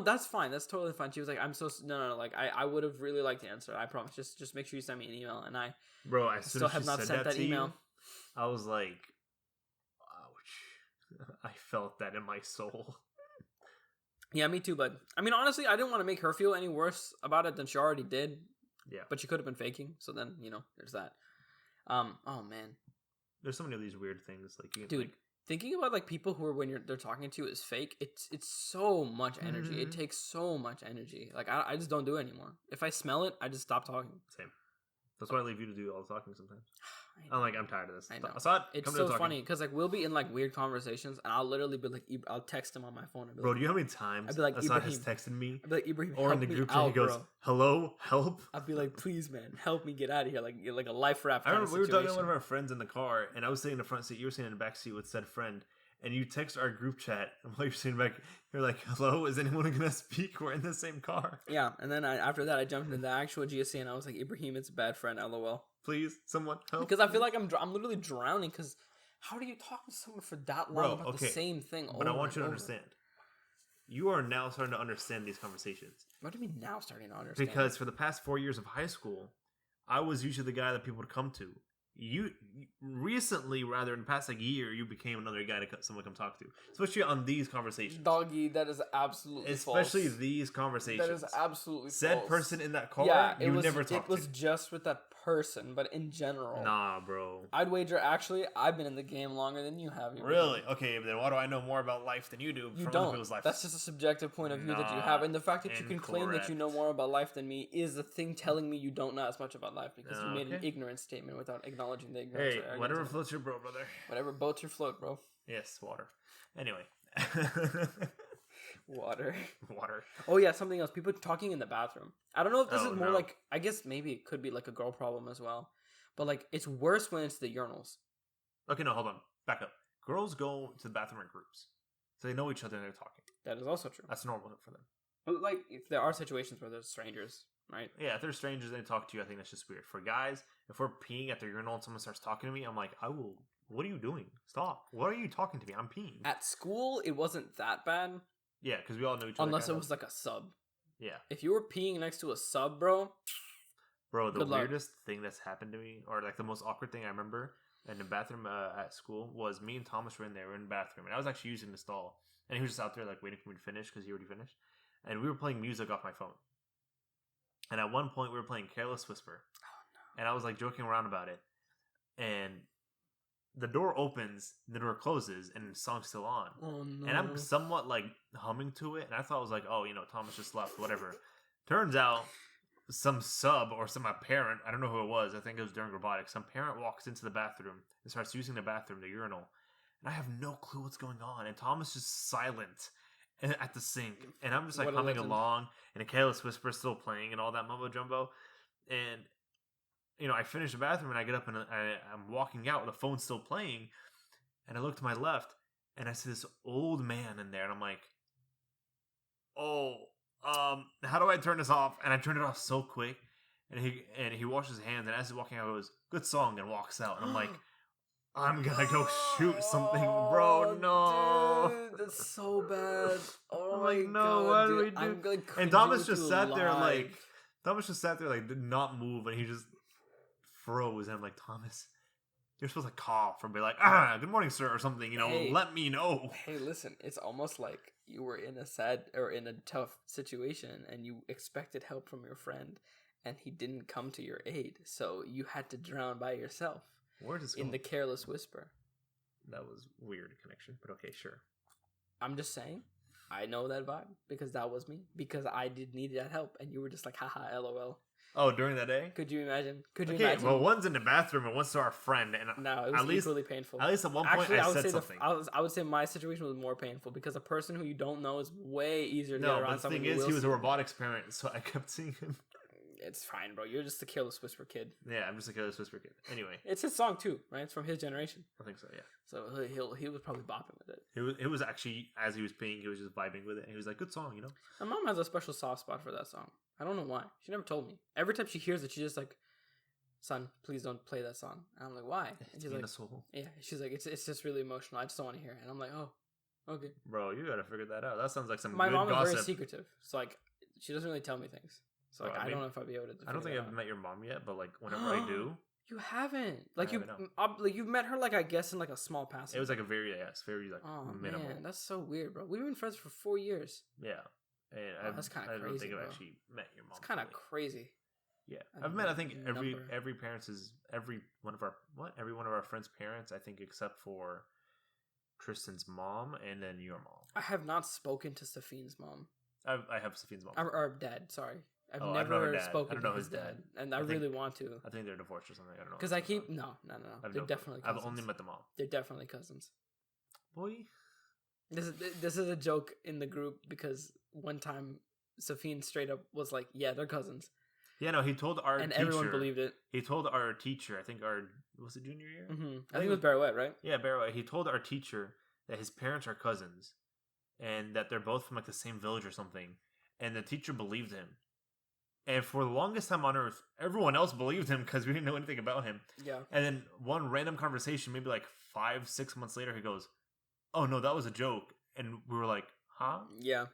that's fine. That's totally fine. She was like, no. Like, I would have really liked to answer it. I promise. Just make sure you send me an email. And I still have not sent that email. I was like, ouch. I felt that in my soul. Yeah, me too. But I mean, honestly, I didn't want to make her feel any worse about it than she already did. Yeah. But she could have been faking. So then, there's that. Oh man. There's so many of these weird things. Like, dude, thinking about like people who are when they're talking to you is fake. It's so much energy. It takes so much energy. Like I just don't do it anymore. If I smell it, I just stop talking. Same. That's why I leave you to do all the talking sometimes. I'm tired of this. I know. Assad, it's so funny because like we'll be in like weird conversations and I'll literally be like, I'll text him on my phone. Bro, do you know how many times I'd be like, Assad has texted me? I'd be like, Ibrahim, or in the group chat he goes, hello, help. I'd be like, please, man, help me get out of here. Like a life raft. I remember we were talking to one of our friends in the car and I was sitting in the front seat. You were sitting in the back seat with said friend. And you text our group chat, and while you're sitting back, you're like, hello, is anyone going to speak? We're in the same car. Yeah, and then after that, I jumped into the actual GSC, and I was like, Ibrahim, it's a bad friend, LOL. Please, someone help. Because I feel like I'm literally drowning, because how do you talk to someone for that long about the same thing over? But I want you to understand. You are now starting to understand these conversations. What do you mean now starting to understand? Because for the past 4 years of high school, I was usually the guy that people would come to. You recently, rather in the past year, you became another guy to someone come talk to, especially on these conversations. Doggy, that is absolutely especially false. These conversations. That is absolutely said false. person in that car. Yeah, you never talked to. It was just with that person, but in general, nah, bro. I'd wager. Actually, I've been in the game longer than you have. Really? Okay, then why do I know more about life than you do? You don't. People's life? That's just a subjective point of view that you have, and the fact that you can claim that you know more about life than me is the thing telling me you don't know as much about life because you made an ignorant statement without acknowledging the ignorance. Hey, whatever floats your boat, brother. Whatever boats your float, bro. Yes, water. Anyway. Water. Water. Oh yeah, something else. People talking in the bathroom. I don't know if this is more like, I guess maybe it could be like a girl problem as well. But like, it's worse when it's the urinals. Okay, no, hold on. Back up. Girls go to the bathroom in groups. So they know each other and they're talking. That is also true. That's normal for them. But like, if there are situations where there's strangers, right? Yeah, if they're strangers and they talk to you, I think that's just weird. For guys, if we're peeing at the urinal and someone starts talking to me, I'm like, what are you doing? Stop. What are you talking to me? I'm peeing. At school, it wasn't that bad. Yeah, because we all know each other. Unless it was like a sub. Yeah. If you were peeing next to a sub, bro. Bro, the weirdest thing that's happened to me, or like the most awkward thing I remember in the bathroom at school, was me and Thomas were in there. We were in the bathroom, and I was actually using the stall. And he was just out there like waiting for me to finish because he already finished. And we were playing music off my phone. And at one point, we were playing Careless Whisper. Oh, no. And I was like joking around about it. And the door opens, the door closes, and the song's still on. Oh, no. And I'm somewhat like humming to it. And I thought it was like, oh, Thomas just left, whatever. Turns out, some sub or some parent, I don't know who it was, I think it was during robotics, some parent walks into the bathroom and starts using the bathroom, the urinal. And I have no clue what's going on. And Thomas just silent at the sink. And I'm just like humming along. And a Careless Whisper is still playing and all that mumbo jumbo. And I finish the bathroom and I get up and I'm walking out. The phone's still playing. And I look to my left and I see this old man in there. And I'm like, how do I turn this off? And I turned it off so quick. And he washes his hands. And as he's walking out, he goes, good song, and walks out. And I'm like, I'm gonna go shoot something, bro. No, dude, that's so bad. Oh my no, god, what dude, do we do? I'm going and Thomas just sat there like did not move, and he just froze. And I'm like, Thomas, you're supposed to cough or be like, good morning, sir, or something. Hey, let me know. Hey, listen, it's almost like you were in a sad or in a tough situation, and you expected help from your friend, and he didn't come to your aid, so you had to drown by yourself. Where does in the Careless Whisper? That was weird connection, but okay, sure. I'm just saying, I know that vibe because that was me. Because I did need that help, and you were just like, haha, lol. Oh, during that day? Could you imagine? Okay, well, one's in the bathroom and one's to our friend, and No, it was equally painful. At least at one point, Actually, I said something. I would say my situation was more painful because a person who you don't know is way easier to get No, around. but the thing is, he was a robotics parent, so I kept seeing him. It's fine, bro. You're just a Careless Whisper kid. Yeah, I'm just a Careless Whisper kid. Anyway, it's his song too, right? It's from his generation. I think so. Yeah. So he was probably bopping with it. It was actually, as he was peeing, he was just vibing with it. And he was like, "Good song, you know." My mom has a special soft spot for that song. I don't know why. She never told me. Every time she hears it, she's just like, "Son, please don't play that song." And I'm like, "Why?" And she's like, "Yeah." She's like, "It's just really emotional. I just don't want to hear it." And I'm like, "Oh, okay." Bro, you gotta figure that out. That sounds like some My good mom gossip. is very secretive, so like, she doesn't really tell me things. So like, I don't know if I'd be able to. I don't think I've met your mom yet, but like whenever I do, you haven't. Like you've met her, like I guess in like a small passing. It was like a very like minimal. Man, that's so weird, bro. We've been friends for 4 years. Yeah, and that's kind of crazy. I don't think bro. I've actually met your mom. It's kind of crazy. Yeah, I've met. I think every parents is every one of our friends' parents. I think except for Tristan's mom and then your mom. I have not spoken to Safine's mom. I have Safine's mom or dad. Sorry. I've I never spoken to his dad, and I really want to. I think they're divorced or something. I don't know. Because I keep no. They're definitely cousins. I've only met the mom. They're definitely cousins. Boy, this is a joke in the group because one time Safine straight up was like, "Yeah, they're cousins." Yeah, no, he told our and teacher, everyone believed it. He told our teacher, I think was it junior year? Mm-hmm. I think it was Barrowett, right? Yeah, Barrowett. He told our teacher that his parents are cousins, and that they're both from like the same village or something. And the teacher believed him. And for the longest time on earth, everyone else believed him because we didn't know anything about him. Yeah. And then one random conversation, maybe like 5-6 months later, he goes, "Oh no, that was a joke." And we were like, "Huh?" Yeah.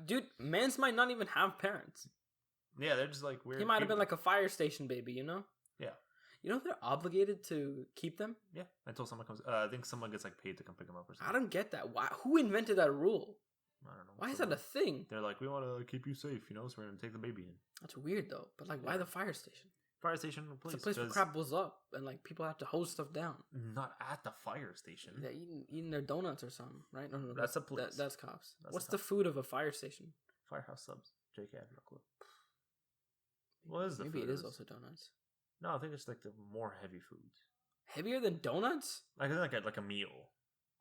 Dude, mans might not even have parents. Yeah, they're just like weird. He might have been like a fire station baby, you know? Yeah. You know they're obligated to keep them? Yeah, until someone comes. I think someone gets like paid to come pick them up or something. I don't get that. Why? Who invented that rule? I don't know. Why is that a thing? They're like, "We want to keep you safe, you know, so we're gonna take the baby in." That's weird though. But like, why the fire station? Fire station, please. It's a place where crap blows up and like people have to hose stuff down. Not at the fire station. They're eating their donuts or something, right? No, that's a police. That's cops. What's the food of a fire station? Firehouse subs. JK, I have no clue. What is the Maybe food? it is also donuts. No, I think it's like the more heavy foods. Heavier than donuts? I think like a meal.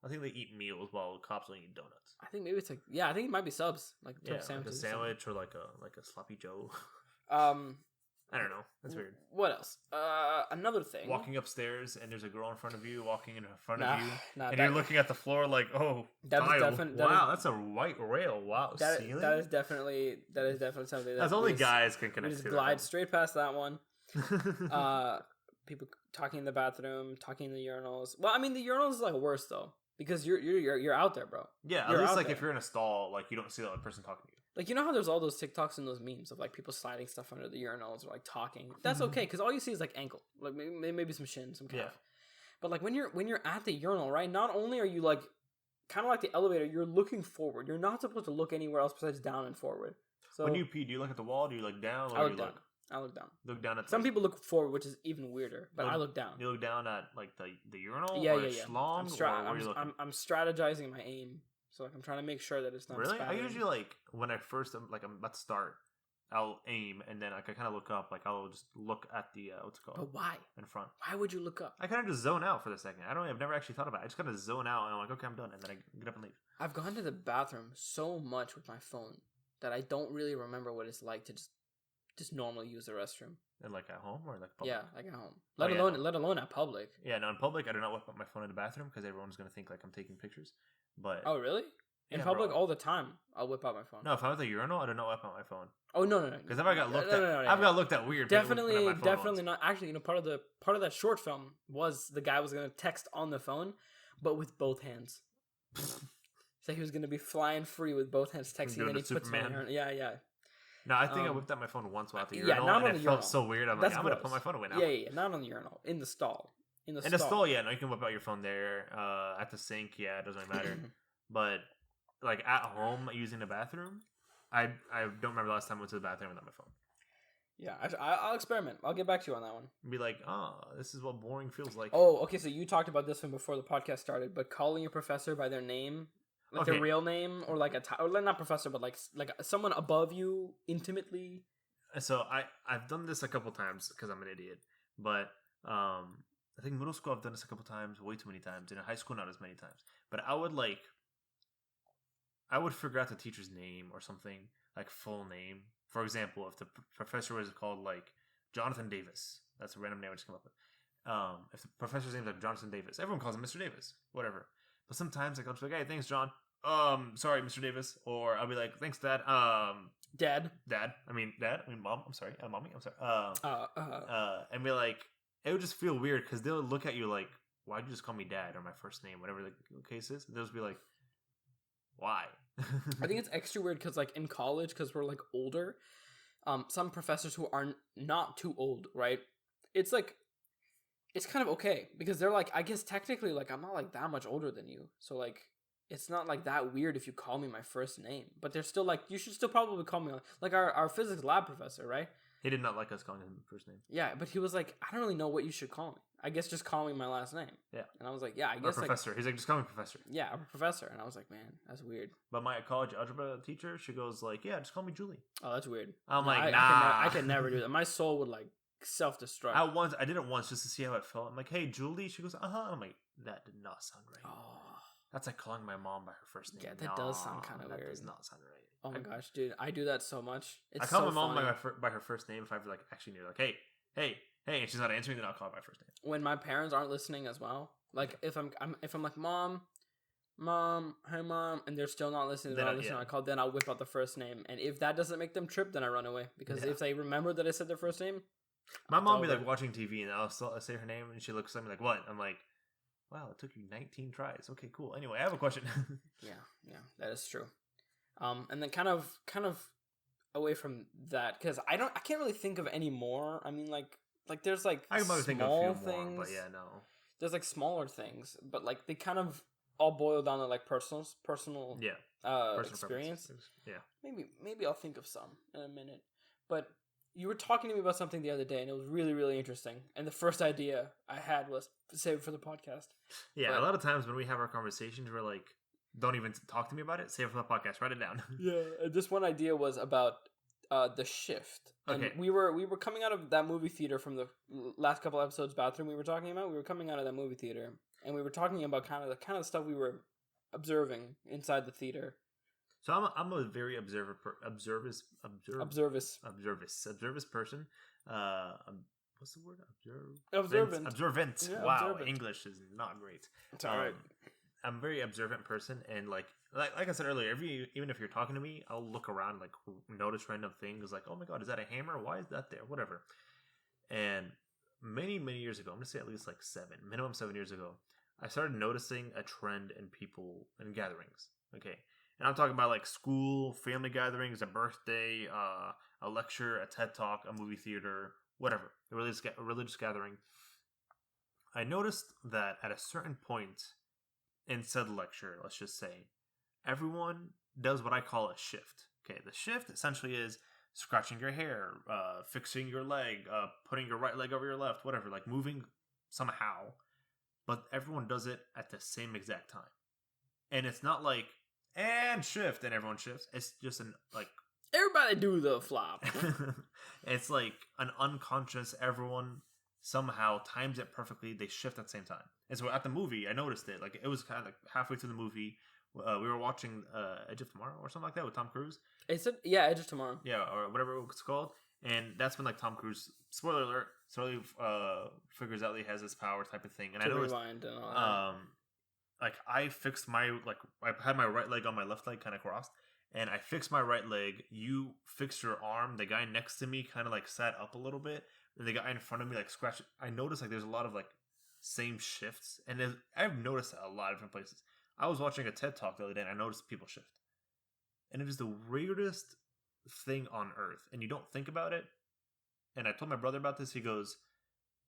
I think they eat meals while cops don't eat donuts. I think maybe it's like I think it might be subs, like like a sandwich or like a sloppy Joe. I don't know. That's weird. What else? Another thing. Walking upstairs and there's a girl in front of you, walking in front of you, and you're looking at the floor like, "Oh, wow, that's a white rail. Wow, ceiling." That is definitely something that's only guys can connect. We just glide straight past that one. People talking in the bathroom, talking in the urinals. Well, I mean, the urinals is like worse though because you're out there, bro. Yeah, at least like if you're in a stall, like you don't see the other person talking to you. Like, you know how there's all those TikToks and those memes of like people sliding stuff under the urinals or like talking. That's okay because all you see is like ankle, like maybe some shin, some calf. Yeah. But like when you're at the urinal, right? Not only are you like kind of like the elevator, you're looking forward. You're not supposed to look anywhere else besides down and forward. So when you pee, do you look at the wall? Do you look down? Or I look down. I look down. Look down at some people look forward, which is even weirder. But I look down. You look down at like the urinal. Yeah, or yeah. Schlong, I'm strategizing my aim. So like I'm trying to make sure that it's not really. spattering. I usually like when I first I'm about to start, I'll aim and then like I kind of look up. Like I'll just look at the what's it called? But why? In front. Why would you look up? I kind of just zone out for the second. I've never actually thought about it. I just kind of zone out and I'm like, okay, I'm done, and then I get up and leave. I've gone to the bathroom so much with my phone that I don't really remember what it's like to just normally use the restroom. And like at home or like public? Yeah, like at home. Let alone at public. Yeah, no, in public I do not whip up my phone in the bathroom because everyone's gonna think like I'm taking pictures. But oh really? In public all the time, I'll whip out my phone. No, if I'm at the urinal, I do not whip out my phone. Oh no! Because if I got looked at, I've got looked at weird. Definitely not. Actually, you know, part of that short film was the guy was gonna text on the phone, but with both hands. So he was gonna be flying free with both hands texting. Then he puts my hand. Yeah. No, I think I whipped out my phone once while at the urinal, and it felt so weird. I'm like, I'm gonna put my phone away now. Yeah, not on the urinal, in the stall. In the stall, yeah, no, you can whip out your phone there. At the sink, yeah, it doesn't matter. But like at home using the bathroom, I don't remember the last time I went to the bathroom without my phone. Yeah, I'll experiment. I'll get back to you on that one. Be like, this is what boring feels like. Oh, okay. So you talked about this one before the podcast started, but calling your professor by their name, like their real name, or like or not professor, but like someone above you intimately. So I've done this a couple times because I'm an idiot, but I think middle school I've done this a couple times, way too many times. In high school, not as many times. But I would figure out the teacher's name or something, like full name. For example, if the professor was called like Jonathan Davis, that's a random name I just come up with. If the professor's name is like Jonathan Davis, everyone calls him Mr. Davis, whatever. But sometimes like, I'll just be like, hey, thanks, John. Sorry, Mr. Davis. Or I'll be like, thanks, Dad. Dad. I mean, Mom. I'm sorry. Mommy. I'm sorry. And be like, it would just feel weird because they'll look at you like, why'd you just call me Dad or my first name, whatever the case is. And they'll just be like, why? I think it's extra weird because like in college, because we're like older, some professors who are not too old, right? It's like, it's kind of okay because they're like, I guess technically like I'm not like that much older than you, so like it's not like that weird if you call me my first name. But they're still like, you should still probably call me like our physics lab professor, right? He did not like us calling him first name. Yeah, but he was like, I don't really know what you should call me. I guess just call me my last name. Yeah. And I was like, yeah, I guess. Or professor. Like, he's like, just call me professor. Yeah, I'm a professor. And I was like, man, that's weird. But my college algebra teacher, she goes like, yeah, just call me Julie. Oh, that's weird. I'm like, I can never do that. My soul would like self-destruct. I did it once just to see how it felt. I'm like, hey, Julie. She goes, uh-huh. I'm like, that did not sound right. Oh. That's like calling my mom by her first name. Yeah, that does sound kind of weird. That does not sound right. Oh my gosh, dude, I do that so much. I call my mom by her first name if I like actually knew, like, hey, and she's not answering, then I'll call her by first name. When my parents aren't listening as well, like if I'm like mom, hey mom, and they're still not listening, then I'll whip out the first name, and if that doesn't make them trip, then I run away because if they remember that I said their first name, my mom be like watching TV and I'll say her name and she looks at me like, what? I'm like, wow, it took you 19 tries. Okay, cool. Anyway, I have a question. yeah, that is true. And then kind of away from that, because I can't really think of any more. I mean, like there's like I can probably think of a few things, more, but yeah, no. There's like smaller things, but like they kind of all boil down to like personal experience. Yeah, maybe I'll think of some in a minute. But you were talking to me about something the other day, and it was really, really interesting. And the first idea I had was to save it for the podcast. Yeah, a lot of times when we have our conversations, we're like, don't even talk to me about it. Save it for the podcast. Write it down. Yeah, this one idea was about the shift. And okay. we were coming out of that movie theater from the last couple episodes, Bathroom we were talking about. We were coming out of that movie theater, and we were talking about kind of the stuff we were observing inside the theater. So I'm a very observant person. What's the word? Observant. Yeah, wow, observant. English is not great. It's alright. I'm a very observant person, and like I said earlier, even if you're talking to me, I'll look around, like notice random things, like, oh my god, is that a hammer? Why is that there? Whatever. And many years ago, I'm gonna say at least like minimum 7 years ago, I started noticing a trend in people and gatherings. Okay. And I'm talking about like school, family gatherings, a birthday, a lecture, a TED Talk, a movie theater, whatever, a religious gathering. I noticed that at a certain point in said lecture, let's just say, everyone does what I call a shift. Okay, the shift essentially is scratching your hair, fixing your leg, putting your right leg over your left, whatever, like moving somehow. But everyone does it at the same exact time. And it's not like, and shift, and everyone shifts. It's just an, like... Everybody do the flop. It's like an unconscious, everyone somehow times it perfectly. They shift at the same time. And so at the movie, I noticed it. Like, it was kind of like halfway through the movie. We were watching Edge of Tomorrow or something like that with Tom Cruise. Edge of Tomorrow. Yeah, or whatever it's called. And that's when, like, Tom Cruise, spoiler alert, slowly figures out that he has this power type of thing. And I noticed, rewind and all that. like, I fixed my, like, I had my right leg on my left leg kind of crossed. And I fixed my right leg. You fixed your arm. The guy next to me kind of, like, sat up a little bit. And the guy in front of me, like, scratched. I noticed, like, there's a lot of, like, same shifts. And I've noticed that a lot of different places. I was watching a TED Talk the other day, and I noticed people shift. And it is the weirdest thing on earth. And you don't think about it. And I told my brother about this. He goes,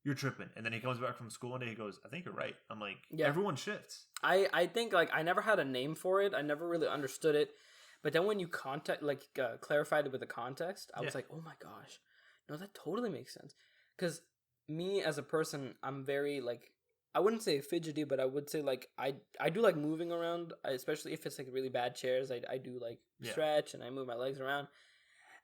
you're tripping. And then he comes back from school one day. He goes, I think you're right. I'm like, yeah. Everyone shifts. I think, like, I never had a name for it. I never really understood it. But then when you clarified it with the context, I was like, oh my gosh. No, that totally makes sense. Because me as a person, I'm very, like, I wouldn't say fidgety, but I would say, like, I do like moving around, especially if it's, like, really bad chairs. I do, like, stretch and I move my legs around.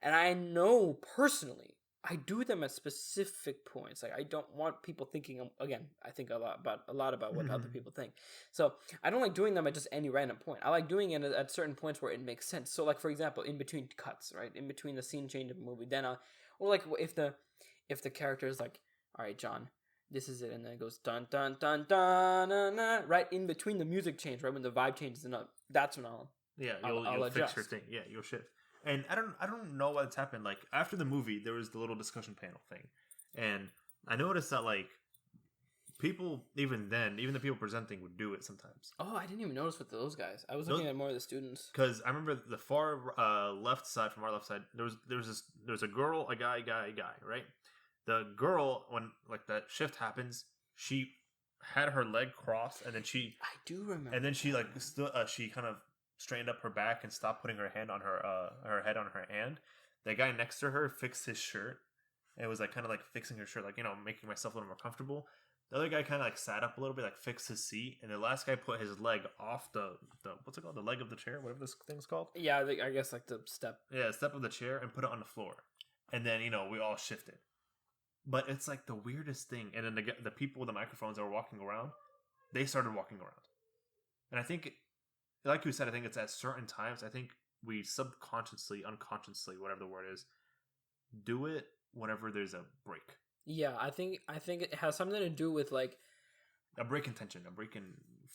And I know personally, I do them at specific points. Like I don't want people thinking. Again, I think a lot about what other people think. So I don't like doing them at just any random point. I like doing it at certain points where it makes sense. So like for example, in between cuts, right, in between the scene change of a movie, then or like if the character is like, all right, John, this is it, and then it goes dun dun dun dun, dun, dun right in between the music change, right when the vibe changes, and that's when I'll fix adjust. your thing. Yeah, you'll shift. And I don't know what's happened. Like after the movie, there was the little discussion panel thing, and I noticed that like people, even the people presenting would do it sometimes. Oh, I didn't even notice with those guys. I was looking at more of the students. Because I remember the far left side, from our left side, there was a girl, a guy, right? The girl, when like that shift happens, she had her leg crossed, and then I do remember. And then she like she kind of straightened up her back and stopped putting her hand on her head on her hand. The guy next to her fixed his shirt. And it was like kind of like fixing her shirt, like, you know, making myself a little more comfortable. The other guy kind of like sat up a little bit, like fixed his seat, and the last guy put his leg off the what's it called, the leg of the chair, whatever this thing's called. Yeah, I guess like the step. Yeah, step of the chair, and put it on the floor, and then, you know, we all shifted. But it's like the weirdest thing. And then the people with the microphones that were walking around, they started walking around, and I think, like you said, I think it's at certain times. I think we subconsciously, unconsciously, whatever the word is, do it whenever there's a break. Yeah, I think it has something to do with like a break in tension, a break in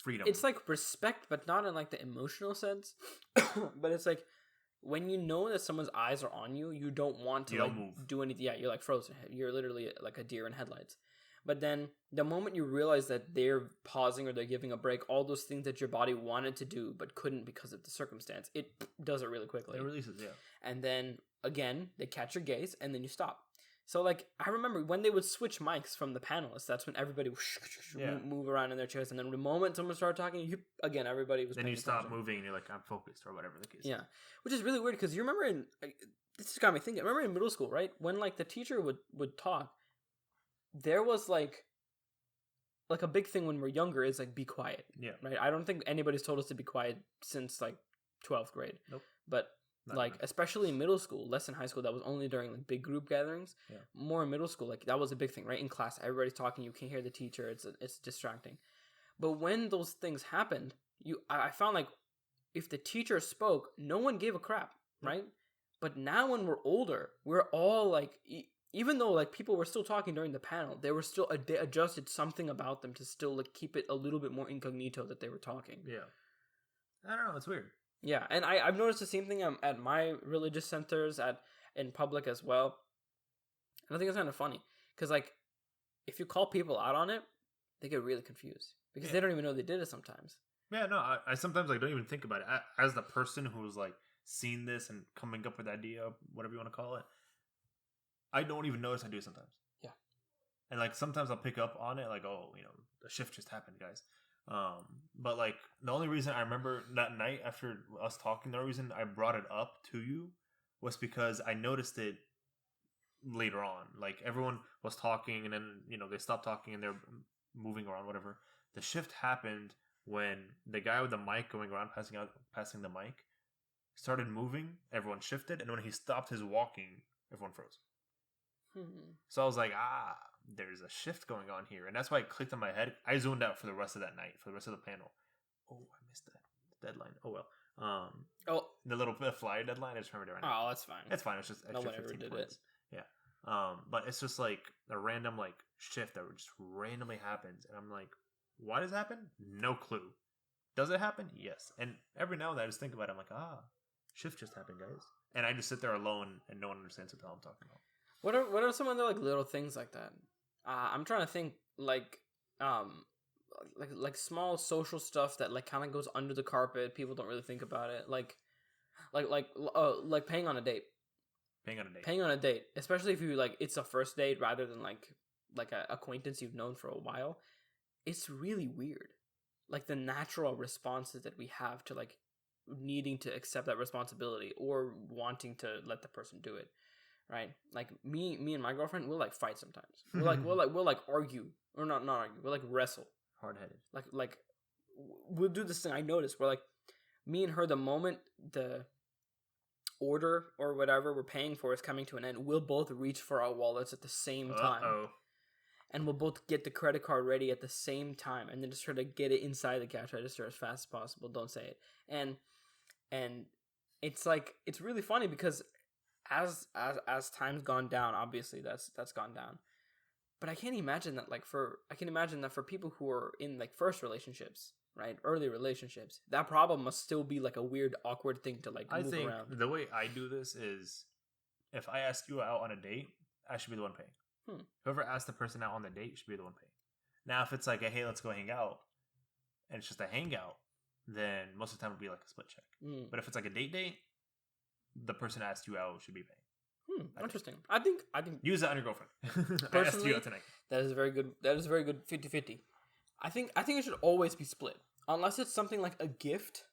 freedom. It's like respect, but not in like the emotional sense. But it's like when you know that someone's eyes are on you, you don't want to do anything. Yeah, you're like frozen. You're literally like a deer in headlights. But then the moment you realize that they're pausing or they're giving a break, all those things that your body wanted to do but couldn't because of the circumstance, it does it really quickly. It releases, yeah. And then again, they catch your gaze and then you stop. So like I remember when they would switch mics from the panelists, that's when everybody would move around in their chairs. And then the moment someone started talking, again, everybody was. Then you stop moving and you're like, I'm focused, or whatever the case. Yeah, which is really weird because you remember this just got me thinking. I remember in middle school, right, when like the teacher would talk. There was like a big thing when we're younger is like be quiet. Yeah. Right. I don't think anybody's told us to be quiet since like 12th grade. Nope. But especially in middle school, less in high school, that was only during like big group gatherings. Yeah. More in middle school, like that was a big thing, right? In class, everybody's talking, you can't hear the teacher. It's distracting. But when those things happened, I found like if the teacher spoke, no one gave a crap, right? But now when we're older, we're all like. Even though like people were still talking during the panel, they were still they adjusted something about them to still like keep it a little bit more incognito that they were talking. Yeah, I don't know. It's weird. Yeah, and I've noticed the same thing at my religious centers in public as well. And I think it's kind of funny because like if you call people out on it, they get really confused because they don't even know they did it sometimes. Yeah, no, I sometimes like don't even think about it as the person who's like seen this and coming up with the idea, whatever you want to call it. I don't even notice I do sometimes. Yeah. And like sometimes I'll pick up on it like, oh, you know, the shift just happened, guys. But like the only reason I remember that night after us talking, the only reason I brought it up to you was because I noticed it later on. Like everyone was talking and then, you know, they stopped talking and they're moving around, whatever. The shift happened when the guy with the mic going around passing the mic started moving, everyone shifted, and when he stopped his walking, everyone froze. So I was like, there's a shift going on here. And that's why it clicked in my head. I zoned out for the rest of that night, for the rest of the panel. Oh, I missed that deadline. Oh, well. The little flyer deadline, I just remembered it right now. Oh, that's fine. It's fine. It's just extra no one ever did points. It. Yeah. But it's just like a random like shift that just randomly happens. And I'm like, why does it happen? No clue. Does it happen? Yes. And every now and then I just think about it. I'm like, shift just happened, guys. And I just sit there alone and no one understands what the hell I'm talking about. What are some other like little things like that? I'm trying to think like small social stuff that like kind of goes under the carpet. People don't really think about it. Like paying on a date. Paying on a date, especially if you like it's a first date rather than like a acquaintance you've known for a while. It's really weird. Like the natural responses that we have to like needing to accept that responsibility or wanting to let the person do it. Right, like me and my girlfriend, we'll like fight sometimes. We'll like argue or not argue. We'll like wrestle, hard-headed. Like we'll do this thing. I noticed where like me and her, the moment order or whatever we're paying for is coming to an end, we'll both reach for our wallets at the same time. And we'll both get the credit card ready at the same time, and then just try to get it inside the cash register as fast as possible. Don't say it. And it's like, it's really funny because as time's gone down, obviously that's gone down. But I can imagine that for people who are in like first relationships, right, early relationships, that problem must still be like a weird, awkward thing to like move around. I think the way I do this is, if I ask you out on a date, I should be the one paying. Whoever asked the person out on the date should be the one paying. Now, if it's like, hey, let's go hang out, and it's just a hangout, then most of the time it'll be like a split check. But if it's like a date, the person asked you out should be paying. Interesting. I think use that on your girlfriend. Personally, I asked you out tonight. That is very good. That is a very good 50-50. I think it should always be split, unless it's something like a gift,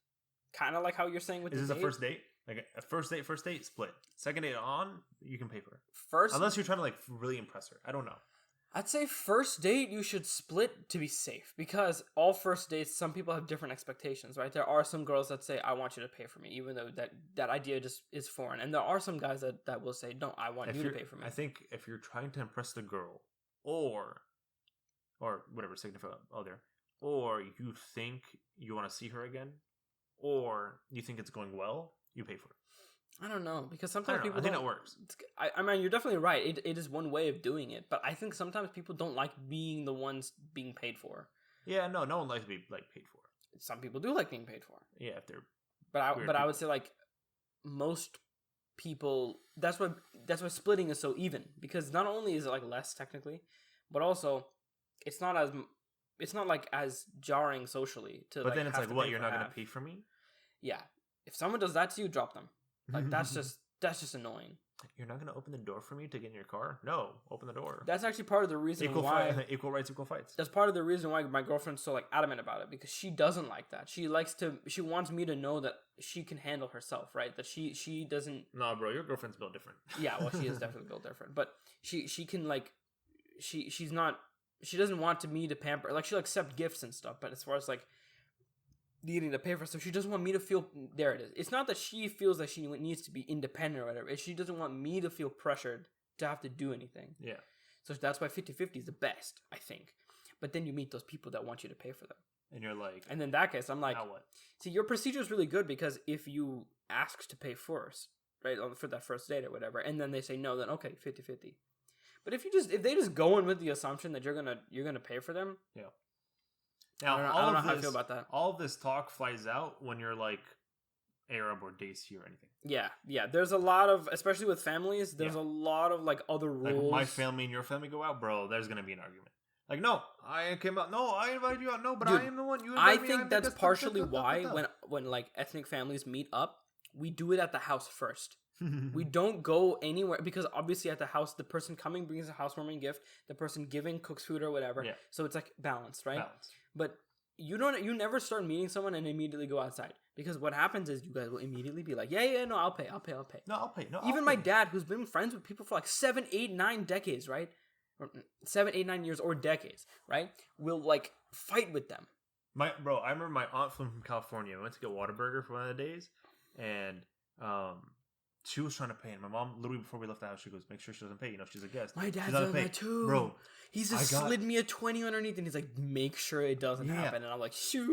kind of like how you're saying with. Is this a first date? Like a first date, split. Second date on, you can pay for it. First, unless you're trying to like really impress her. I don't know. I'd say first date you should split to be safe, because all first dates, some people have different expectations, right? There are some girls that say, I want you to pay for me, even though that idea just is foreign. And there are some guys that will say, no, I want you to pay for me. I think if you're trying to impress the girl, or whatever, significant other, or you think you want to see her again, or you think it's going well, you pay for it. I don't know, because sometimes people. I think that works. I mean, you're definitely right. It is one way of doing it, but I think sometimes people don't like being the ones being paid for. Yeah, no one likes to be like paid for. Some people do like being paid for. Yeah, if they're. But I would say like most people. That's why splitting is so even, because not only is it like less technically, but also it's not like as jarring socially to. But then it's like, what, you're not going to pay for me? Yeah, if someone does that to you, drop them. Like that's just annoying. You're not going to open the door for me to get in your car? No, open the door. That's actually part of the reason why equal rights, equal fights. That's part of the reason why my girlfriend's so like adamant about it, because she doesn't like that. She wants me to know that she can handle herself, right? That she doesn't. Nah, bro, your girlfriend's built different. Yeah, well, she is definitely built different, but she can like she's not. She doesn't want me to pamper. Like, she'll accept gifts and stuff, but as far as like needing to pay for stuff, she doesn't want me to feel. There it is. It's not that she feels that she needs to be independent or whatever. She doesn't want me to feel pressured to have to do anything. Yeah. So that's why 50-50 is the best, I think. But then you meet those people that want you to pay for them. And you're like... And in that case, I'm like... Now what? See, your procedure is really good, because if you ask to pay first, right, for that first date or whatever, and then they say no, then okay, 50-50. But if they just go in with the assumption that you're gonna pay for them... Yeah. Now, I don't know how I feel about that. All of this talk flies out when you're like Arab or Desi or anything. Yeah. There's a lot of, especially with families, there's a lot of like other rules. Like my family and your family go out, bro, there's gonna be an argument. Like, no, I came out. No, I invited you out. No, but dude, I am the one. You invited me. I think that's partially why when like ethnic families meet up, we do it at the house first. We don't go anywhere, because obviously at the house, the person coming brings a housewarming gift, the person giving cooks food or whatever. Yeah. So it's like balanced, right? Balanced. But you never start meeting someone and immediately go outside, because what happens is you guys will immediately be like, yeah, no, I'll pay. No, I'll pay. Even my dad, who's been friends with people for like 7, 8, 9 decades, right? Or 7, 8, 9 years or decades, right? Will like fight with them. I remember my aunt from California. I went to get Whataburger for one of the days, and she was trying to pay, and my mom, literally before we left the house, she goes, make sure she doesn't pay. You know, she's a guest. My dad's done that too. Bro, he's just slid me a 20 underneath, and he's like, make sure it doesn't happen. And I'm like, sure.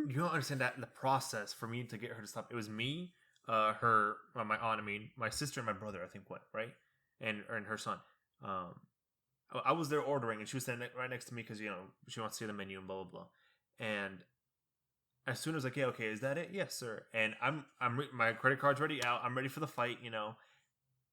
You don't understand that, the process for me to get her to stop. It was me, my aunt, my sister and my brother, I think went, right? And her son. I was there ordering, and she was standing right next to me because, you know, she wants to see the menu and blah, blah, blah. And as soon as like, yeah, okay, is that it? Yes, sir. And my credit card's already out. I'm ready for the fight, you know.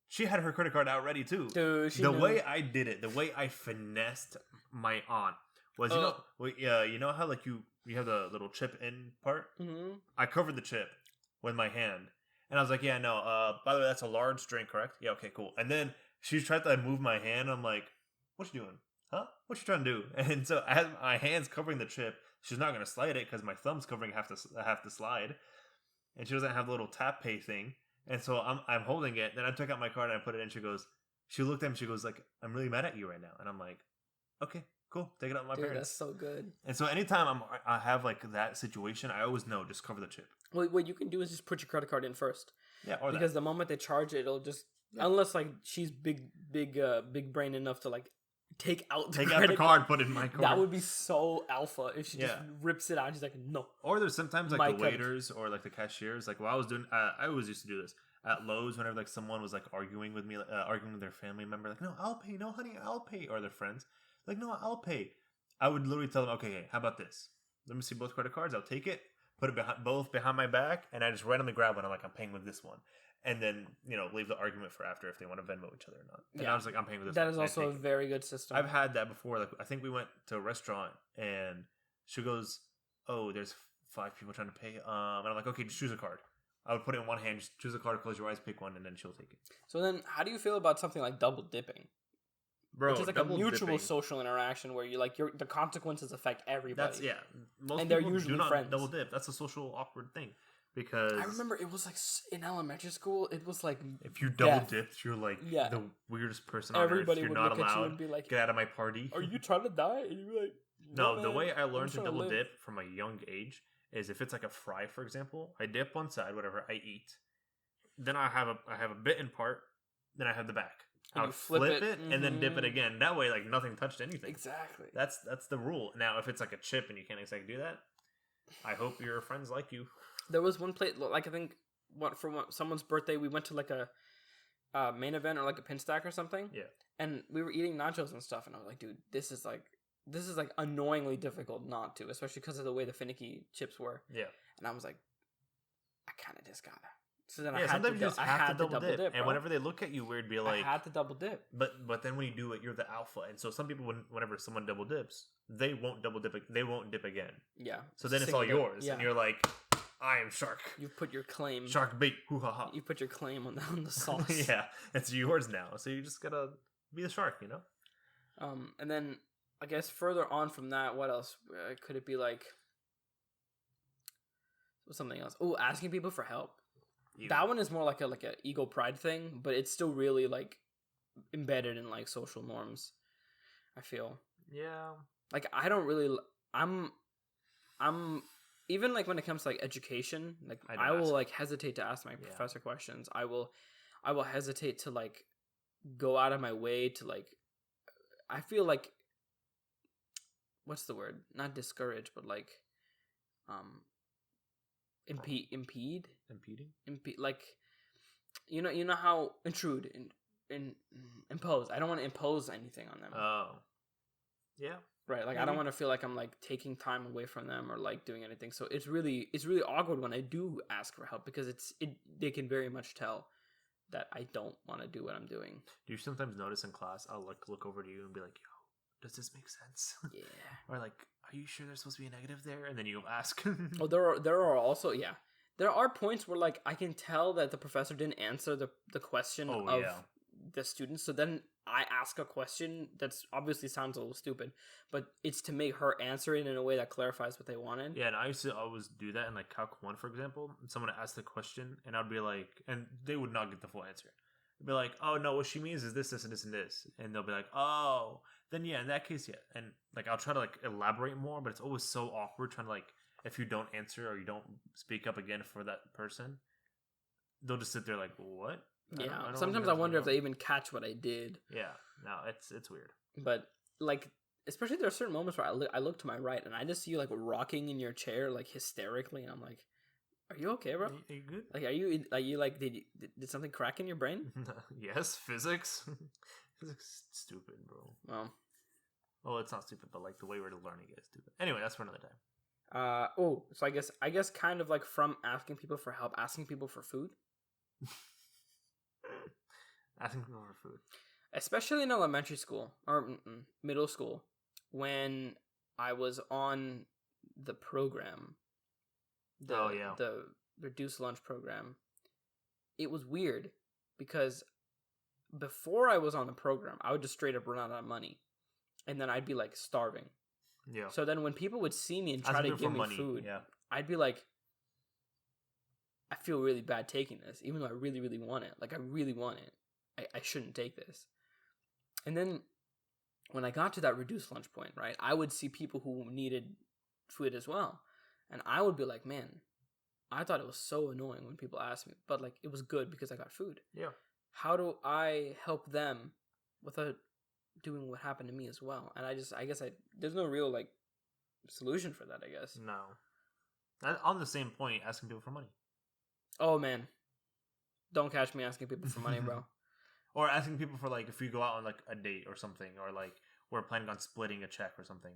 She had her credit card out ready too. Dude, the way I did it, the way I finessed my aunt was, you know how like you have the little chip in part? Mm-hmm. I covered the chip with my hand. And I was like, yeah, no, by the way, that's a large drink, correct? Yeah, okay, cool. And then she tried to move my hand. I'm like, what you doing? Huh? What you trying to do? And so I had my hands covering the chip. She's not going to slide it because my thumb's covering half the slide. And she doesn't have the little tap pay thing. And so I'm holding it. Then I took out my card and I put it in. She looked at me. She goes like, I'm really mad at you right now. And I'm like, okay, cool. Take it out with my parents. That's so good. And so anytime I have like that situation, I always know, just cover the chip. What you can do is just put your credit card in first. Yeah, or because the moment they charge it, it'll just unless like she's big brain enough to like take out the card, put it in my card. That would be so alpha if she just rips it out. She's like, no. Or there's sometimes like the waiters or like the cashiers. Like, I was doing, I always used to do this at Lowe's whenever like someone was like arguing with me, arguing with their family member, like, no, I'll pay, no, honey, I'll pay, or their friends, like, no, I'll pay. I would literally tell them, okay, how about this? Let me see both credit cards. I'll take it, put it both behind my back, and I just randomly grab one. I'm like, I'm paying with this one. And then, leave the argument for after if they want to Venmo each other or not. And I was like, I'm paying with this one. That is also a very good system. I've had that before. Like, I think we went to a restaurant and she goes, oh, there's 5 people trying to pay. And I'm like, okay, just choose a card. I would put it in one hand, just choose a card, close your eyes, pick one, and then she'll take it. So then, how do you feel about something like double dipping? Bro, which is like a mutual social interaction where you like the consequences affect everybody. Most and people they're usually do not friends. Double dip. That's a social awkward thing. Because I remember it was like in elementary school, it was like if you double dipped, you're like the weirdest person on Everybody earth. You're would not look allowed. at you and be like, get out of my party. Are you trying to die? And you're like, no. The way I learned to double dip from a young age is if it's like a fry, for example, I dip one side, whatever, I eat. Then I have a bit in part. Then I have the back. I'll flip it and then dip it again. That way, like nothing touched anything. Exactly. That's the rule. Now, if it's like a chip and you can't exactly do that, I hope your friends like you. There was one plate, like I think, someone's birthday, we went to like a main event or like a pin stack or something. Yeah. And we were eating nachos and stuff, and I was like, dude, this is like annoyingly difficult not to, especially because of the way the finicky chips were. Yeah. And I was like, I kind of just gotta. So then sometimes you just have to double dip. And whenever they look at you weird, be like, I had to double dip. But then when you do it, you're the alpha. And so some people, whenever someone double dips, they won't double dip. They won't dip again. Yeah. So then it's all yours. Yeah. And you're like, I am shark. You put your claim. Shark bait. Hoo ha ha. You put your claim on the sauce. Yeah. It's yours now. So you just gotta be the shark, And then I guess further on from that, what else could it be like? Something else. Oh, asking people for help. That one is more like a ego pride thing, but it's still really like embedded in like social norms, I feel. Yeah. Like I don't really I'm even like when it comes to like education, like I will like hesitate to ask my professor questions. I will hesitate to like go out of my way to like I feel like what's the word? Not discourage, but like impede like you know how intrude and impose. I don't want to impose anything on them. Oh yeah, right. Like I don't want to feel like I'm like taking time away from them or like doing anything. So it's really awkward when I do ask for help because they can very much tell that I don't want to do what I'm doing. Do you sometimes notice in class I'll look over to you and be like, yo, does this make sense? Yeah. Or like, are you sure there's supposed to be a negative there? And then you'll ask. Oh, there are also there are points where like I can tell that the professor didn't answer the question of the students. So then I ask a question that's obviously sounds a little stupid, but it's to make her answer it in a way that clarifies what they wanted. Yeah, and I used to always do that in like Calc 1, for example. Someone would ask the question, and I'd be like, and they would not get the full answer. I'd be like, oh no, what she means is this, this, and this, and this. And they'll be like, oh, then yeah, in that case, yeah. And like I'll try to like elaborate more, but it's always so awkward trying to like, if you don't answer or you don't speak up again for that person, they'll just sit there like, what? Yeah, sometimes I wonder if they even catch what I did. Yeah, no, it's weird. But like, especially there are certain moments where I look to my right and I just see you like rocking in your chair like hysterically, and I'm like, "Are you okay, bro? Are you good? Like, are you like did something crack in your brain?" Yes, physics. Physics is stupid, bro. Well, it's not stupid, but like the way we're learning it is stupid. Anyway, that's for another time. So I guess kind of like from asking people for help, asking people for food. Asking people for food, especially in elementary school or middle school, when I was on the program, the reduced lunch program. It was weird because before I was on the program, I would just straight up run out of money, and then I'd be like starving. Yeah. So then when people would see me and try to give me food, I'd be like, I feel really bad taking this, even though I really, really want it. Like, I really want it. I shouldn't take this. And then when I got to that reduced lunch point, right, I would see people who needed food as well. And I would be like, man, I thought it was so annoying when people asked me, but like it was good because I got food. Yeah. How do I help them without doing what happened to me as well? And there's no real like solution for that, I guess. No. On the same point, asking people for money. Oh man, don't catch me asking people for money, bro. Or asking people for like if you go out on like a date or something, or like we're planning on splitting a check or something.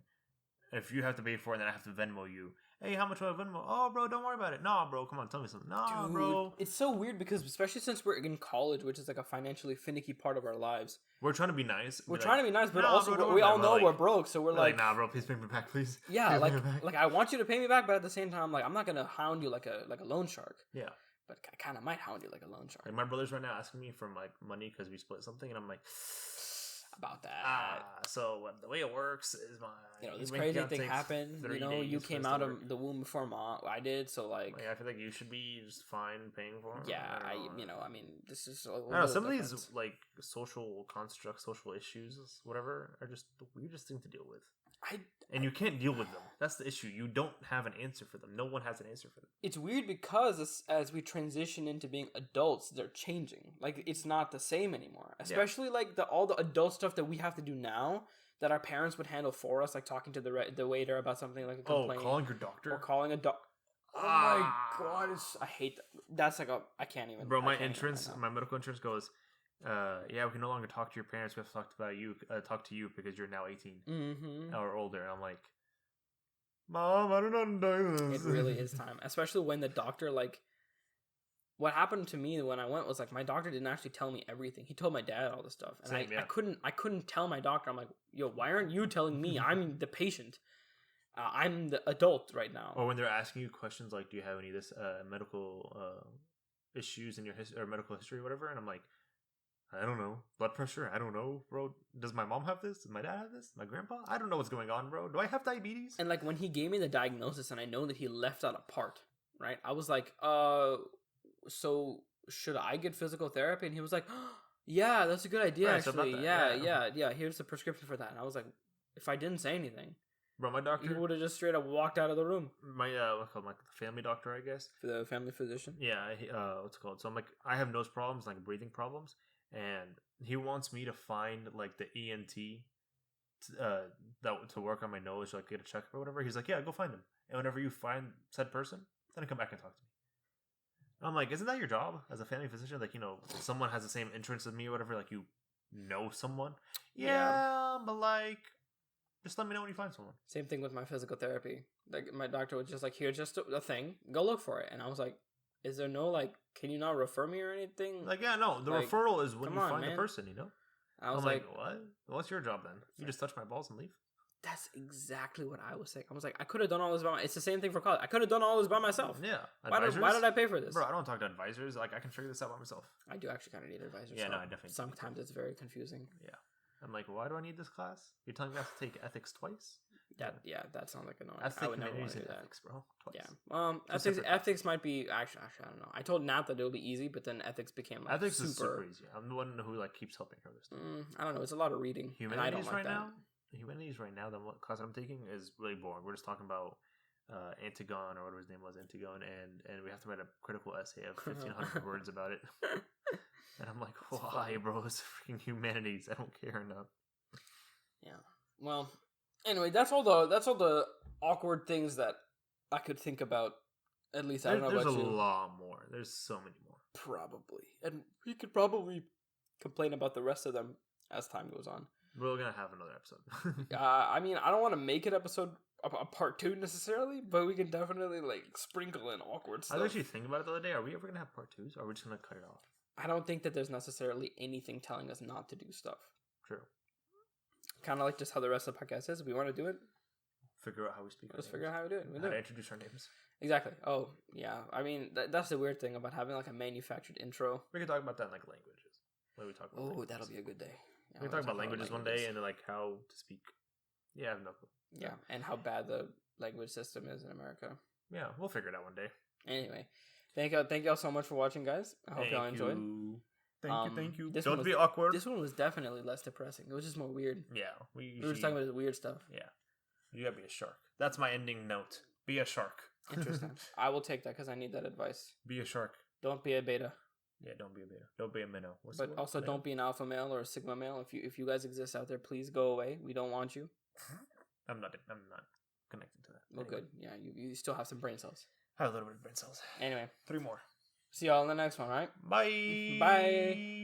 If you have to pay for it, then I have to Venmo you. Hey, how much do I Venmo? Oh, bro, don't worry about it. No, bro, come on, tell me something. No, Dude, bro. it's so weird because especially since we're in college, which is like a financially finicky part of our lives. We're trying to be nice. We're trying to be nice, but nah, also bro, we all know like, we're broke, so we're like, nah, bro, please pay me back, please. Yeah, please like I want you to pay me back, but at the same time, like I'm not gonna hound you like a loan shark. Yeah. But I kind of might hound you like a loan shark. Like my brother's right now asking me for like money because we split something, and I'm like, about that. So the way it works is this crazy thing happened. You came out of the womb before I did, so like I feel like you should be just fine paying for it. Yeah, I mean, this is. Some of these like social constructs, social issues, whatever, are just the weirdest thing to deal with. And you can't deal with them. That's the issue. You don't have an answer for them. No one has an answer for them. It's weird because as we transition into being adults, they're changing. Like it's not the same anymore. Especially like all the adult stuff that we have to do now that our parents would handle for us, like talking to the waiter about something like a complaint. Calling your doctor or calling a doctor. Oh my god! I hate that. That's like I can't even. Bro, my medical insurance goes. We can no longer talk to your parents. We have to talk to you because you're now 18 or older. And I'm like, Mom, I don't know this. It really is time, especially when the doctor like. What happened to me when I went was like my doctor didn't actually tell me everything. He told my dad all this stuff, and I couldn't tell my doctor. I'm like, yo, why aren't you telling me? I'm the patient. I'm the adult right now. Or when they're asking you questions like, do you have any of this medical issues in your history or medical history or whatever? And I'm like, I don't know. Blood pressure? I don't know, bro. Does my mom have this? Does my dad have this? My grandpa? I don't know what's going on, bro. Do I have diabetes? And like when he gave me the diagnosis and I know that he left out a part, right? I was like, so should I get physical therapy? And he was like, yeah, that's a good idea, actually. Yeah. Here's the prescription for that. And I was like, if I didn't say anything, bro, my doctor, he would have just straight up walked out of the room. My my family doctor, I guess. For the family physician. Yeah. What's it called? So I'm like, I have nose problems, like breathing problems, and he wants me to find like the ENT to work on my nose, like get a checkup or whatever. He's like, yeah, go find him, and whenever you find said person, then come back and talk to me. I'm like, isn't that your job as a family physician? Like, someone has the same insurance as me or whatever. Like, you know someone. Yeah, but like, just let me know when you find someone. Same thing with my physical therapy. Like, my doctor was just like, here's just a thing. Go look for it. And I was like, is there no, like, can you not refer me or anything? Like, yeah, no. The referral is when you find the person, I was like, what? What's your job then? You just touch my balls and leave? That's exactly what I was saying. I was like, I could have done all this by myself. It's the same thing for college. I could have done all this by myself. Yeah. Why did I pay for this? Bro, I don't talk to advisors. Like, I can figure this out by myself. I do actually kind of need advisors. Yeah, no, I definitely sometimes it's very confusing. Yeah. I'm like, why do I need this class? You're telling me I have to take ethics twice? That sounds like annoying. I would never want to do that. Ethics, bro. Twice. Yeah. Ethics might be actually I don't know. I told Nat that it would be easy, but then ethics became like ethics is super easy. I'm the one who like keeps helping her with stuff. I don't know. It's a lot of reading. Humanities right now. Then what class I'm taking is really boring. We're just talking about Antigone or whatever his name was, Antigone, and we have to write a critical essay of 1,500 words about it. And I'm like, why, bro? It's freaking humanities. I don't care enough. Yeah. Well, anyway, that's all the awkward things that I could think about. At least I don't know about you. There's a lot more. There's so many more. Probably, and we could probably complain about the rest of them as time goes on. We're gonna have another episode. I mean, I don't want to make it a part 2 necessarily, but we can definitely like sprinkle in awkward stuff. I was actually thinking about it the other day. Are we ever gonna have part 2s, or are we just gonna cut it off? I don't think that there's necessarily anything telling us not to do stuff. True. Kind of like just how the rest of the podcast is. If we want to do it, figure out how we speak. Let's figure out how we do it. How to introduce our names. Exactly. Oh, yeah. I mean, that's the weird thing about having like a manufactured intro. We can talk about that in like languages. When we talk about languages. That'll be a good day. Yeah, we can talk about languages one day and like how to speak. Yeah, I have no clue. Yeah, and how bad the language system is in America. Yeah, we'll figure it out one day. Anyway, thank y'all so much for watching, guys. I hope y'all enjoyed. Thank you. Don't be awkward. This one was definitely less depressing. It was just more weird. Yeah, we were just talking about the weird stuff. Yeah, you gotta be a shark. That's my ending note. Be a shark. Interesting. I will take that because I need that advice. Be a shark. Don't be a beta. Yeah, don't be a beta. Don't be a minnow. But also, don't be an alpha male or a sigma male. If you guys exist out there, please go away. We don't want you. I'm not connected to that. Well, Anyway. good. Yeah, you still have some brain cells. I have a little bit of brain cells. Anyway, 3 more. see y'all in the next one, right? Bye. Bye.